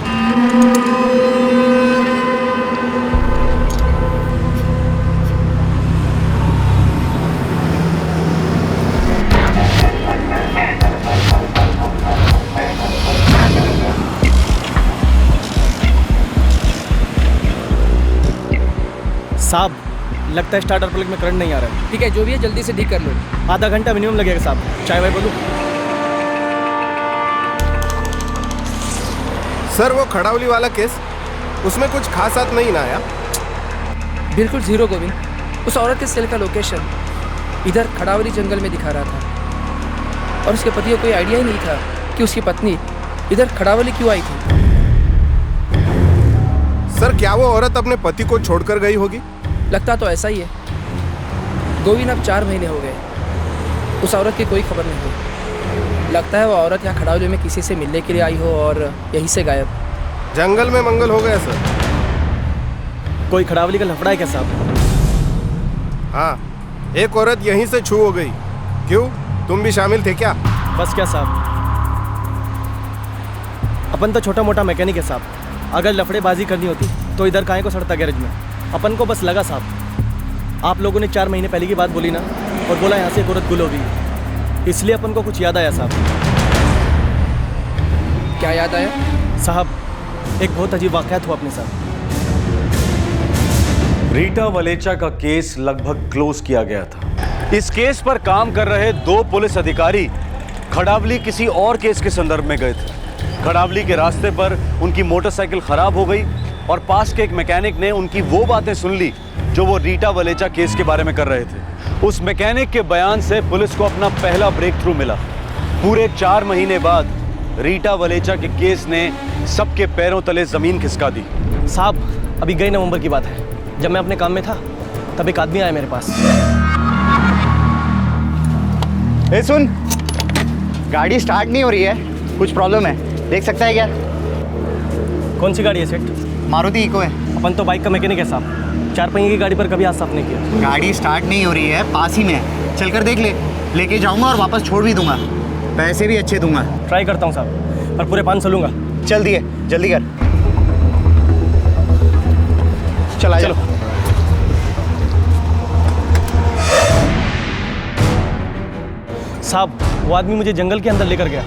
साहब लगता है स्टार्टर प्लग में करंट नहीं आ रहा है। ठीक है, जो भी है जल्दी से ठीक कर लो। आधा घंटा मिनिमम लगेगा साहब। चाय वाय बोलूं? सर वो खड़ावली वाला केस, उसमें कुछ खास बात नहीं ना आया? बिल्कुल जीरो गोविंद। उस औरत के सेल का लोकेशन इधर खड़ावली जंगल में दिखा रहा था और उसके पति को कोई आइडिया ही नहीं था कि उसकी पत्नी इधर खड़ावली क्यों आई थी। सर क्या वो औरत अपने पति को छोड़कर गई होगी? लगता तो ऐसा ही है गोविंद। अब 4 महीने हो गए, उस औरत की कोई खबर नहीं हुई। लगता है वो औरत यहाँ खड़ावली में किसी से मिलने के लिए आई हो और यहीं से गायब। जंगल में मंगल हो गया सर। कोई खड़ावली का लफड़ा है क्या साहब? हाँ, एक औरत यहीं से छू हो गई। क्यों, तुम भी शामिल थे क्या? बस क्या साहब, अपन तो छोटा मोटा मैकेनिक है साहब। अगर लफड़ेबाजी करनी होती तो इधर काहे को सड़ता गैरेज में। अपन को बस लगा साहब, आप लोगों ने 4 महीने पहले की बात बोली ना, और बोला यहाँ से एक औरत गुल हो गई, इसलिए अपन को कुछ याद आया साहब। क्या याद आया साहब? एक बहुत अजीब वाक़यात हुआ अपने साथ। रीटा वलेचा का केस लगभग क्लोज किया गया था। इस केस पर काम कर रहे 2 पुलिस अधिकारी खड़ावली किसी और केस के संदर्भ में गए थे। खड़ावली के रास्ते पर उनकी मोटरसाइकिल खराब हो गई और पास के एक मैकेनिक ने उनकी वो बातें सुन ली जो वो रीटा वलेचा केस के बारे में कर रहे थे। उस मैकेनिक के बयान से पुलिस को अपना पहला ब्रेक थ्रू मिला। पूरे 4 महीने बाद रीटा वलेचा के केस ने सबके पैरों तले जमीन खिसका दी। साहब अभी गई नवंबर की बात है, जब मैं अपने काम में था तब एक आदमी आया मेरे पास। ए सुन, गाड़ी स्टार्ट नहीं हो रही है, कुछ प्रॉब्लम है, देख सकता है क्या? कौन सी गाड़ी है सेठ? मारुति इको है। अपन तो बाइक का मैकेनिक है साहब, 4 पहिए की गाड़ी पर कभी हाथ साफ नहीं किया। गाड़ी स्टार्ट नहीं हो रही है, पास ही में है, चल कर देख ले। लेके जाऊंगा और वापस छोड़ भी दूंगा, पैसे भी अच्छे दूंगा। ट्राई करता हूँ साहब, और पूरे 500 लूंगा। चल दिए, जल्दी कर। चला चलो। साहब वो आदमी मुझे जंगल के अंदर लेकर गया।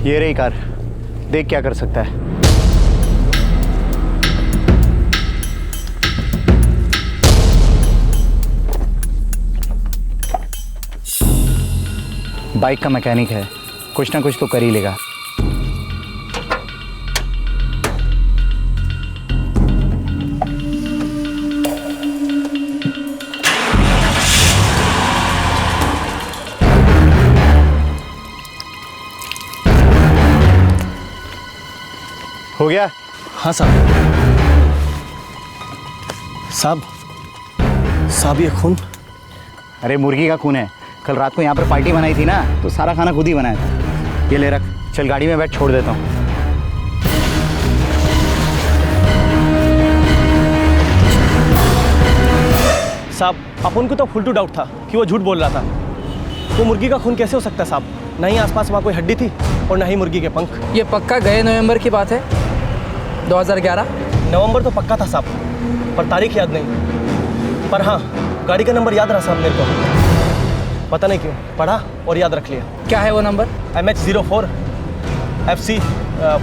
ये रही कार, देख क्या कर सकता है। बाइक का मैकेनिक है, कुछ ना कुछ तो कर ही लेगा। हो गया? हाँ साहब। साहब ये खून? अरे मुर्गी का खून है। कल रात को यहाँ पर पार्टी बनाई थी ना, तो सारा खाना खुद ही बनाया था। ये ले रख, चल गाड़ी में बैठ, छोड़ देता हूँ। साहब अपन को तो फुल टू डाउट था कि वो झूठ बोल रहा था। वो मुर्गी का खून कैसे हो सकता है साहब? ना ही आसपास वहाँ कोई हड्डी थी और ना ही मुर्गी के पंख। ये पक्का गए नवंबर की बात है, 2011। नवंबर तो पक्का था साहब, पर तारीख याद नहीं। पर हाँ, गाड़ी का नंबर याद रहा साहब मेरे को। पता नहीं क्यों, पढ़ा और याद रख लिया। क्या है वो नंबर? MH04 FC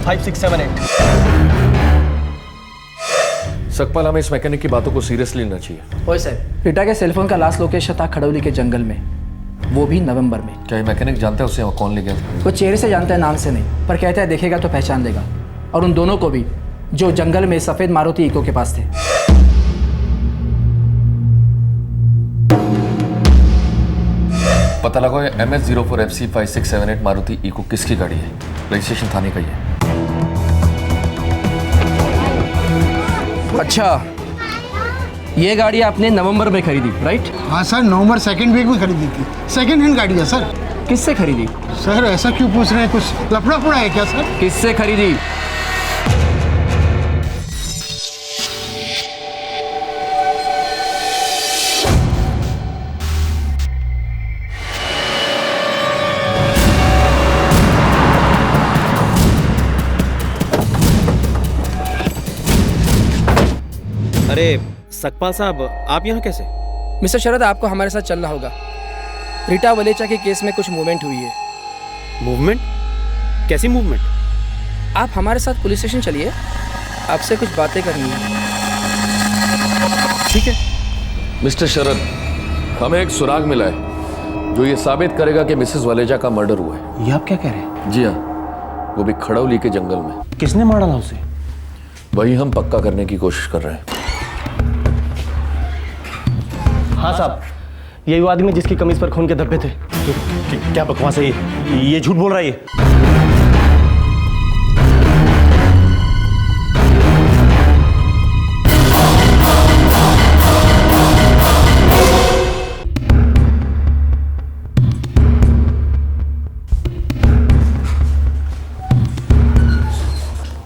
5678। सकपाल, हमें इस मैकेनिक की बातों को सीरियसली लेना चाहिए। ओए साहब, रीटा के सेलफोन का लास्ट लोकेशन था खड़ौली के जंगल में, वो भी नवंबर में। क्या ये मैकेनिक जानता है उससे कौन ले गया था? वो चेहरे से जानता है, नाम से नहीं, पर कहता है देखेगा तो पहचान लेगा। और उन दोनों को भी, जो जंगल में सफेद मारुति इको के पास थे। पता लगा MH04 FC 5678 मारुति इको किसकी गाड़ी है? रजिस्ट्रेशन थाने का ही है। अच्छा, ये गाड़ी आपने नवंबर में खरीदी, राइट? हाँ सर, नवंबर 2nd वीक में खरीदी थी। सेकंड हैंड गाड़ी है सर। किससे खरीदी? सर ऐसा क्यों पूछ रहे हैं, कुछ लफड़ा पड़ा है क्या सर? किससे खरीदी? अरे सकपाल साहब, आप यहाँ कैसे? मिस्टर शरद, आपको हमारे साथ चलना होगा। रीटा वलेचा के केस में कुछ मूवमेंट हुई है। मूवमेंट? कैसी मूवमेंट? आप हमारे साथ पुलिस स्टेशन चलिए, आपसे कुछ बातें करनी है। ठीक है। मिस्टर शरद, हमें एक सुराग मिला है जो ये साबित करेगा कि मिसेस वलेजा का मर्डर हुआ है। ये आप क्या कह रहे हैं? जी हाँ, वो भी खड़ौली के जंगल में। किसने मारा था उसे? वही हम पक्का करने की कोशिश कर रहे हैं। हाँ साहब, यही वो आदमी जिसकी कमीज पर खून के धब्बे थे। क्या बकवास है ये झूठ बोल रहा है ये।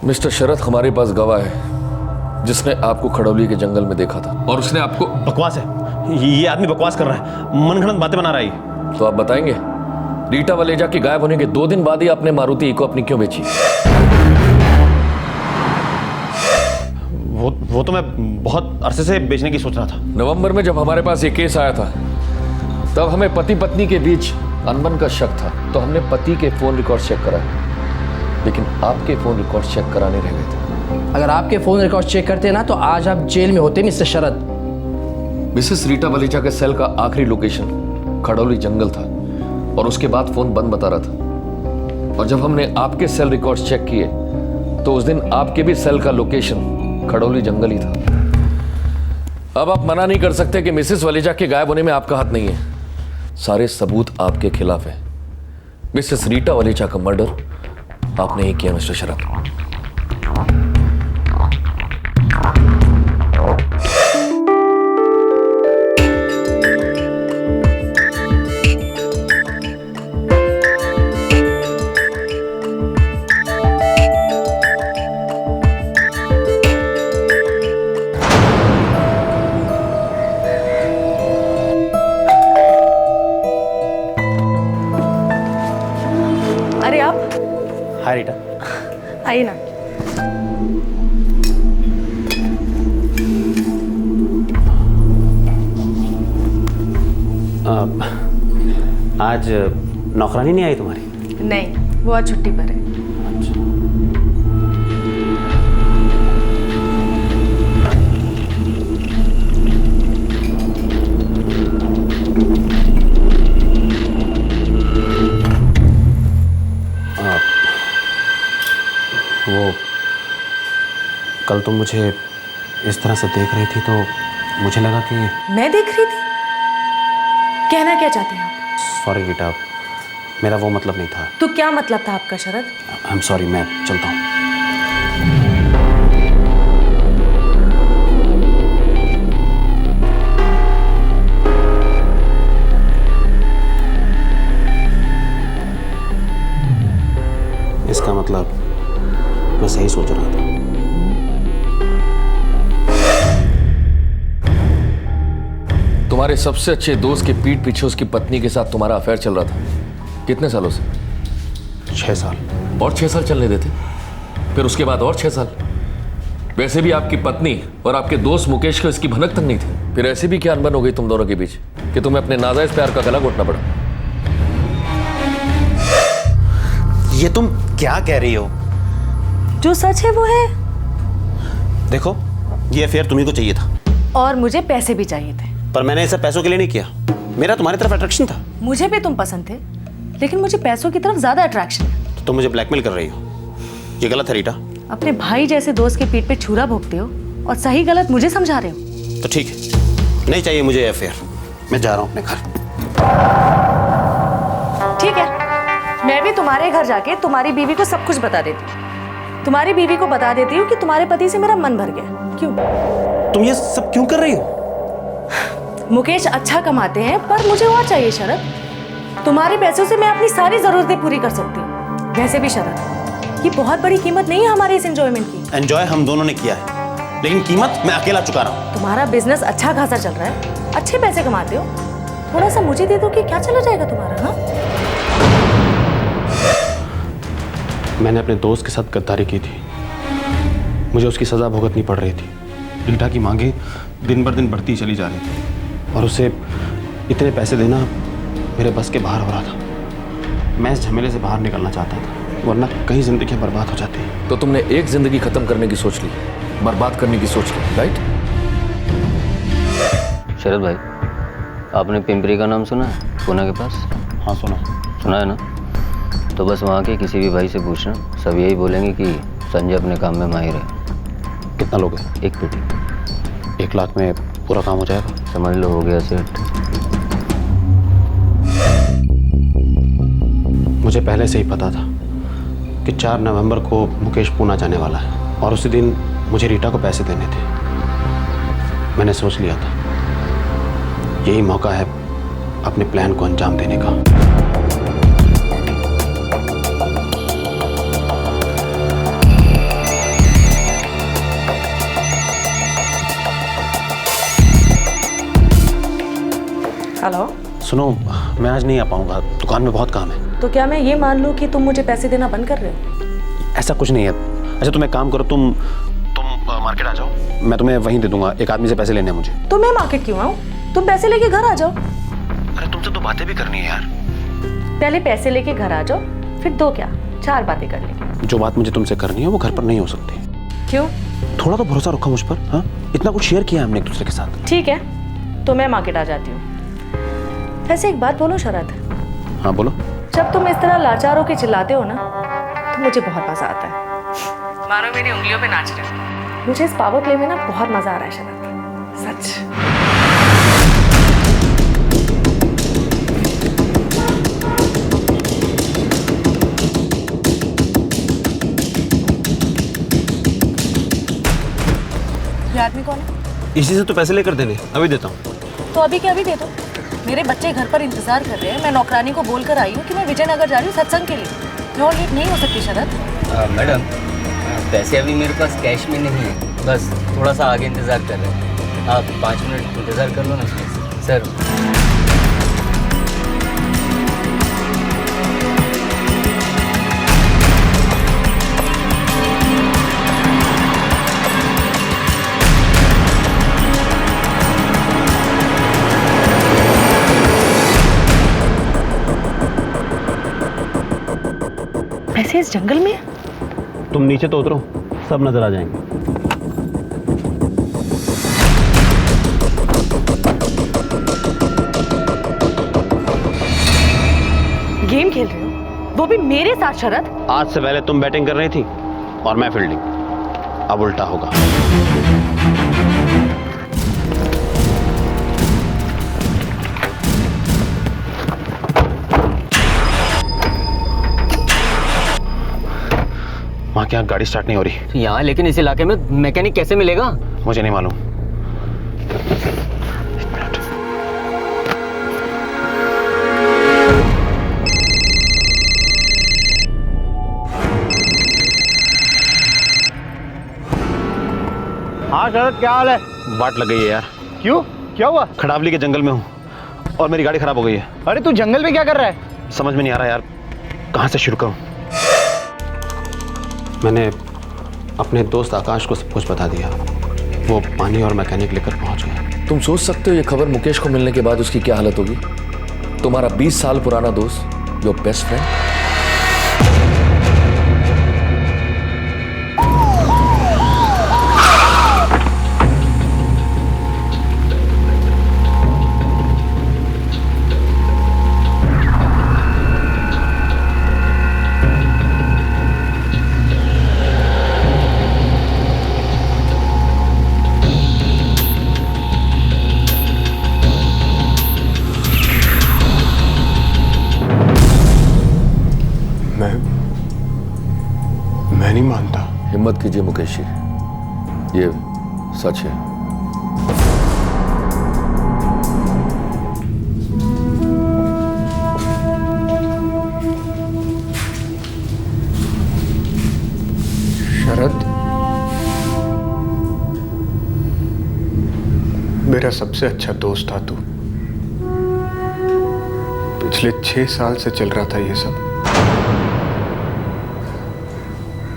मिस्टर शरद, हमारे पास गवाह है जिसने आपको खड़ौली के जंगल में देखा था और उसने आपको। बकवास है, ये आदमी बकवास कर रहा है, मनगढ़ंत बातें बना रहा है। तो आप बताएंगे, रीटा वलेजा के गायब होने के 2 दिन बाद ही आपने मारुति को अपनी क्यों बेची? वो तो मैं बहुत अरसे से बेचने की सोच रहा था। नवंबर में जब हमारे पास ये केस आया था तब हमें पति पत्नी के बीच अनबन का शक था, तो हमने पति के फोन रिकॉर्ड चेक कराए, लेकिन आपके फोन रिकॉर्ड चेक कराने रह गए थे। अगर आपके फोन रिकॉर्ड चेक करते ना तो आज आप जेल में होते मिस्टर शरद। मिसेस रीटा वलेचा के सेल का आखिरी लोकेशन खड़ौली जंगल था और उसके बाद फोन बंद बता रहा था। और जब हमने आपके सेल रिकॉर्ड्स चेक किए तो उस दिन आपके भी सेल का लोकेशन खड़ौली जंगल ही था। अब आप मना नहीं कर सकते कि मिसेस वलेजा के गायब होने में आपका हाथ नहीं है। सारे सबूत आपके खिलाफ है। मिसेस रीटा वलेचा का मर्डर आपने ही किया मिस्टर शरद। अरे आप हाय रीटा। आइए ना। आज नौकरानी नहीं आई तुम्हारी? नहीं, वो आज छुट्टी पर है। वो कल तुम मुझे इस तरह से देख रही थी तो मुझे लगा कि। मैं देख रही थी? कहना क्या चाहते हैं आप? सॉरी रीटा, मेरा वो मतलब नहीं था। तो क्या मतलब था आपका शरद? आई एम सॉरी, मैं चलता हूँ। इसका मतलब मैं सही सोच रहा था। तुम्हारे सबसे अच्छे दोस्त के पीठ पीछे उसकी पत्नी के साथ तुम्हारा अफेयर चल रहा था। कितने सालों से? 6 साल। और 6 साल चलने देते, फिर उसके बाद और 6 साल। वैसे भी आपकी पत्नी और आपके दोस्त मुकेश को इसकी भनक तक नहीं थी। फिर ऐसी भी क्या अनबन हो गई तुम दोनों के बीच कि तुम्हें अपने नाजायज प्यार का गला घोटना पड़ा? ये तुम क्या कह रही हो? जो सच है वो है। देखो, ये अफेयर तुम्ही को चाहिए था और मुझे पैसे भी चाहिए थे। पर मैंने इसे पैसों के लिए नहीं किया। मेरा तुम्हारी तरफ अट्रैक्शन था। मुझे भी तुम पसंद थे, लेकिन मुझे पैसों की तरफ ज्यादा अट्रैक्शन है। तो तुम मुझे ब्लैकमेल कर रही हो, ये गलत है रीटा। अपने भाई जैसे दोस्त के पीठ पे छुरा भोंकते हो और सही गलत मुझे समझा रहे हो। तो ठीक है, नहीं चाहिए मुझे ये अफेयर। मैं जा रहा हूँ अपने घर। ठीक है, मैं भी तुम्हारे घर जाके तुम्हारी बीवी को सब कुछ बता देती हूँ। तुम्हारी बीवी को बता देती हूँ कि तुम्हारे पति से मेरा मन भर गया। क्यों? तुम ये सब क्यों कर रही हो? मुकेश अच्छा कमाते हैं, पर मुझे और चाहिए शरद। तुम्हारे पैसों से मैं अपनी सारी जरूरतें पूरी कर सकती हूँ। वैसे भी शरद, ये बहुत बड़ी कीमत नहीं है हमारे इस एंजॉयमेंट की। एंजॉय हम दोनों ने किया है, लेकिन कीमत मैं अकेला चुका रहा हूँ। तुम्हारा बिजनेस अच्छा खासा चल रहा है, अच्छे पैसे कमाते हो। थोड़ा सा मुझे दे दो कि क्या चला जाएगा तुम्हारा। हाँ, मैंने अपने दोस्त के साथ गद्दारी की थी, मुझे उसकी सजा भुगतनी पड़ रही थी। रीटा की मांगे दिन बर दिन बढ़ती चली जा रही थी और उसे इतने पैसे देना मेरे बस के बाहर हो रहा था। मैं इस झमेले से बाहर निकलना चाहता था, वरना कई जिंदगी बर्बाद हो जाती है। तो तुमने एक जिंदगी खत्म करने की सोच ली, बर्बाद करने की सोच ली, राइट? शरद भाई, आपने पिंपरी का नाम सुना है पूना के पास? हाँ सुना। सुना है ना? तो बस वहाँ के किसी भी भाई से पूछना, सब यही बोलेंगे कि संजय अपने काम में माहिर है। कितना लोगे? 1 पेटी। 1 लाख में पूरा काम हो जाएगा? समझ लो हो गया सेट। मुझे पहले से ही पता था कि 4 नवंबर को मुकेश पूना जाने वाला है और उसी दिन मुझे रीटा को पैसे देने थे। मैंने सोच लिया था यही मौका है अपने प्लान को अंजाम देने का। हेलो। सुनो, मैं आज नहीं आ पाऊंगा, दुकान में बहुत काम है। तो क्या मैं ये मान लूँ कि तुम मुझे पैसे देना बंद कर रहे हो? ऐसा कुछ नहीं है। अच्छा तुम एक काम करो, तुम मार्केट आ जाओ, मैं तुम्हें वहीं दे दूंगा। एक आदमी से पैसे लेने हैं मुझे। तो मैं मार्केट क्यों आऊँ? तुम पैसे लेके घर आ जाओ। अरे तुमसे तो बातें भी करनी है यार। पहले पैसे लेके घर आ जाओ, फिर 2 क्या 4 बातें कर लेंगे। जो बात मुझे तुमसे करनी है वो घर पर नहीं हो सकती। क्यों? थोड़ा तो भरोसा रखो मुझ पर। हाँ, इतना कुछ शेयर किया हमने एक दूसरे के साथ। ठीक है, तो मैं मार्केट आ जाती हूँ। वैसे एक बात बोलो शरद। हाँ बोलो। जब तुम इस तरह लाचार होके चिल्लाते हो ना, तो मुझे बहुत मजा आता है। मानो मेरी उंगलियों पे नाच रहे हो। मुझे इस पावर प्ले में ना बहुत मजा आ रहा है शरद, सच। ये आदमी कौन है? इसी से तो पैसे लेकर देने, अभी देता हूँ। तो अभी के अभी दे दो। मेरे बच्चे घर पर इंतजार कर रहे हैं। मैं नौकरानी को बोलकर आई हूँ कि मैं विजयनगर जा रही हूँ सत्संग के लिए। मैं और लेट नहीं हो सकती शरद। मैडम, पैसे अभी मेरे पास कैश में नहीं है, बस थोड़ा सा आगे इंतज़ार कर रहे हैं। आप 5 मिनट इंतज़ार कर लो ना सर। पैसे इस जंगल में? तुम नीचे तो उतरो, सब नजर आ जाएंगे। गेम खेल रहे हो, वो भी मेरे साथ शरद? आज से पहले तुम बैटिंग कर रही थी और मैं फील्डिंग। अब उल्टा होगा। वहाँ क्या गाड़ी स्टार्ट नहीं हो रही? यहाँ, लेकिन इस इलाके में मैकेनिक कैसे मिलेगा? मुझे नहीं मालूम। हाँ शरद, क्या हाल है? वाट लग गई है यार। क्यों, क्या हुआ? खड़ावली के जंगल में हूँ और मेरी गाड़ी खराब हो गई है। अरे तू जंगल में क्या कर रहा है? समझ में नहीं आ रहा यार, कहाँ से शुरू करूँ। मैंने अपने दोस्त आकाश को सब कुछ बता दिया। वो पानी और मैकेनिक लेकर पहुंच गए। तुम सोच सकते हो ये खबर मुकेश को मिलने के बाद उसकी क्या हालत होगी? तुम्हारा 20 साल पुराना दोस्त, योर बेस्ट फ्रेंड। मैं नहीं मानता। हिम्मत कीजिए मुकेश जी, ये सच है। शरद, मेरा सबसे अच्छा दोस्त था तू। पिछले 6 साल से चल रहा था ये सब।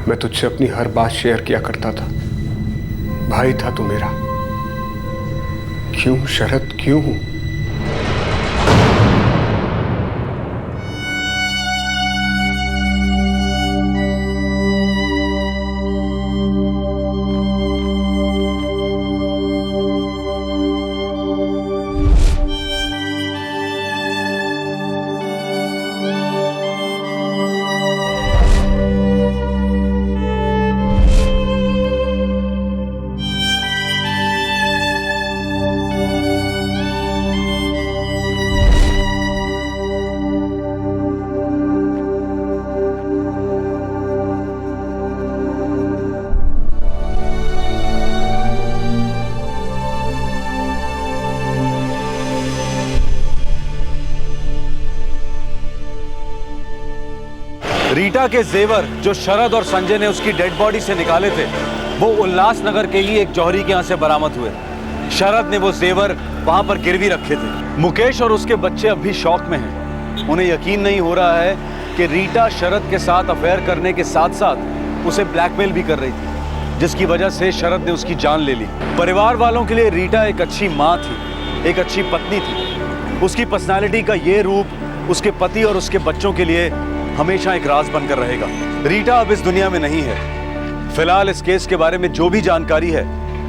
मैं तुझसे अपनी हर बात शेयर किया करता था। भाई था तू मेरा। क्यों शरद, क्यों? रीटा के जेवर जो शरद और संजय ने उसकी डेड बॉडी से निकाले थे वो उल्लासनगर के ही एक जौहरी के यहाँ से बरामद हुए। शरद ने वो जेवर वहां पर गिरवी रखे थे। मुकेश और उसके बच्चे अब भी शौक में हैं। उन्हें यकीन नहीं हो रहा है कि रीटा शरद के साथ अफेयर करने के साथ साथ उसे ब्लैकमेल भी कर रही थी, जिसकी वजह से शरद ने उसकी जान ले ली। परिवार वालों के लिए रीटा एक अच्छी माँ थी, एक अच्छी पत्नी थी। उसकी पर्सनालिटी का ये रूप उसके पति और उसके बच्चों के लिए हमेशा एक राज बनकर रहेगा। रीटा अब इस दुनिया में नहीं है। फिलहाल इस केस के बारे में जो भी जानकारी है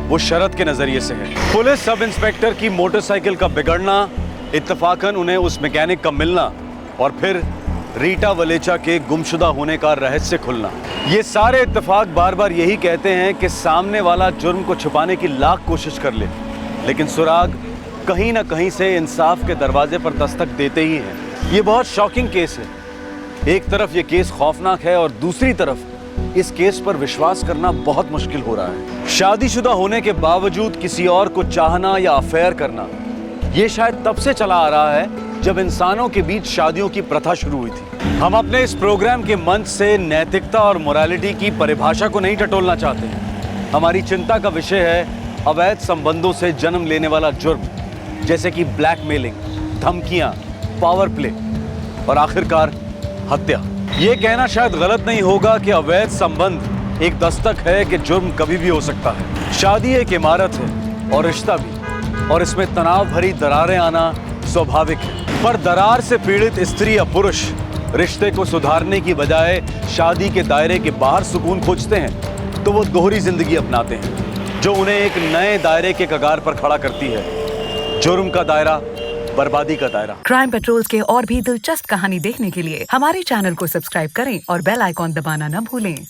वो शरद के नजरिए से है। पुलिस सब इंस्पेक्टर की मोटरसाइकिल का बिगड़ना, इत्तफाकन उन्हें उस मैकेनिक का मिलना और फिर रीटा वलेचा के गुमशुदा होने का रहस्य खुलना, ये सारे इत्तेफाक बार बार यही कहते हैं कि सामने वाला जुर्म को छुपाने की लाख कोशिश कर ले, लेकिन सुराग कहीं ना कहीं से इंसाफ के दरवाजे पर दस्तक देते ही हैं। ये बहुत शॉकिंग केस है। एक तरफ ये केस खौफनाक है और दूसरी तरफ इस केस पर विश्वास करना बहुत मुश्किल हो रहा है। शादीशुदा होने के बावजूद किसी और को चाहना या अफेयर करना, ये शायद तब से चला आ रहा है जब इंसानों के बीच शादियों की प्रथा शुरू हुई थी। हम अपने इस प्रोग्राम के मंच से नैतिकता और मोरालिटी की परिभाषा को नहीं टटोलना चाहते। हमारी चिंता का विषय है अवैध संबंधों से जन्म लेने वाला जुर्म, जैसे कि ब्लैकमेलिंग, धमकियां, पावर प्ले और आखिरकार हत्या। ये कहना शायद गलत नहीं होगा कि अवैध संबंध एक दस्तक है कि जुर्म कभी भी हो सकता है। शादी एक इमारत है और रिश्ता भी, और इसमें तनाव भरी दरारें आना स्वाभाविक है। पर दरार से पीड़ित स्त्री या पुरुष रिश्ते को सुधारने की बजाय शादी के दायरे के बाहर सुकून खोजते हैं तो वो दोहरी जिंदगी अपनाते हैं, जो उन्हें एक नए दायरे के कगार पर खड़ा करती है। जुर्म का दायरा, बर्बादी का दायरा। क्राइम पेट्रोल्स के और भी दिलचस्प कहानी देखने के लिए हमारे चैनल को सब्सक्राइब करें और बेल आइकॉन दबाना न भूलें।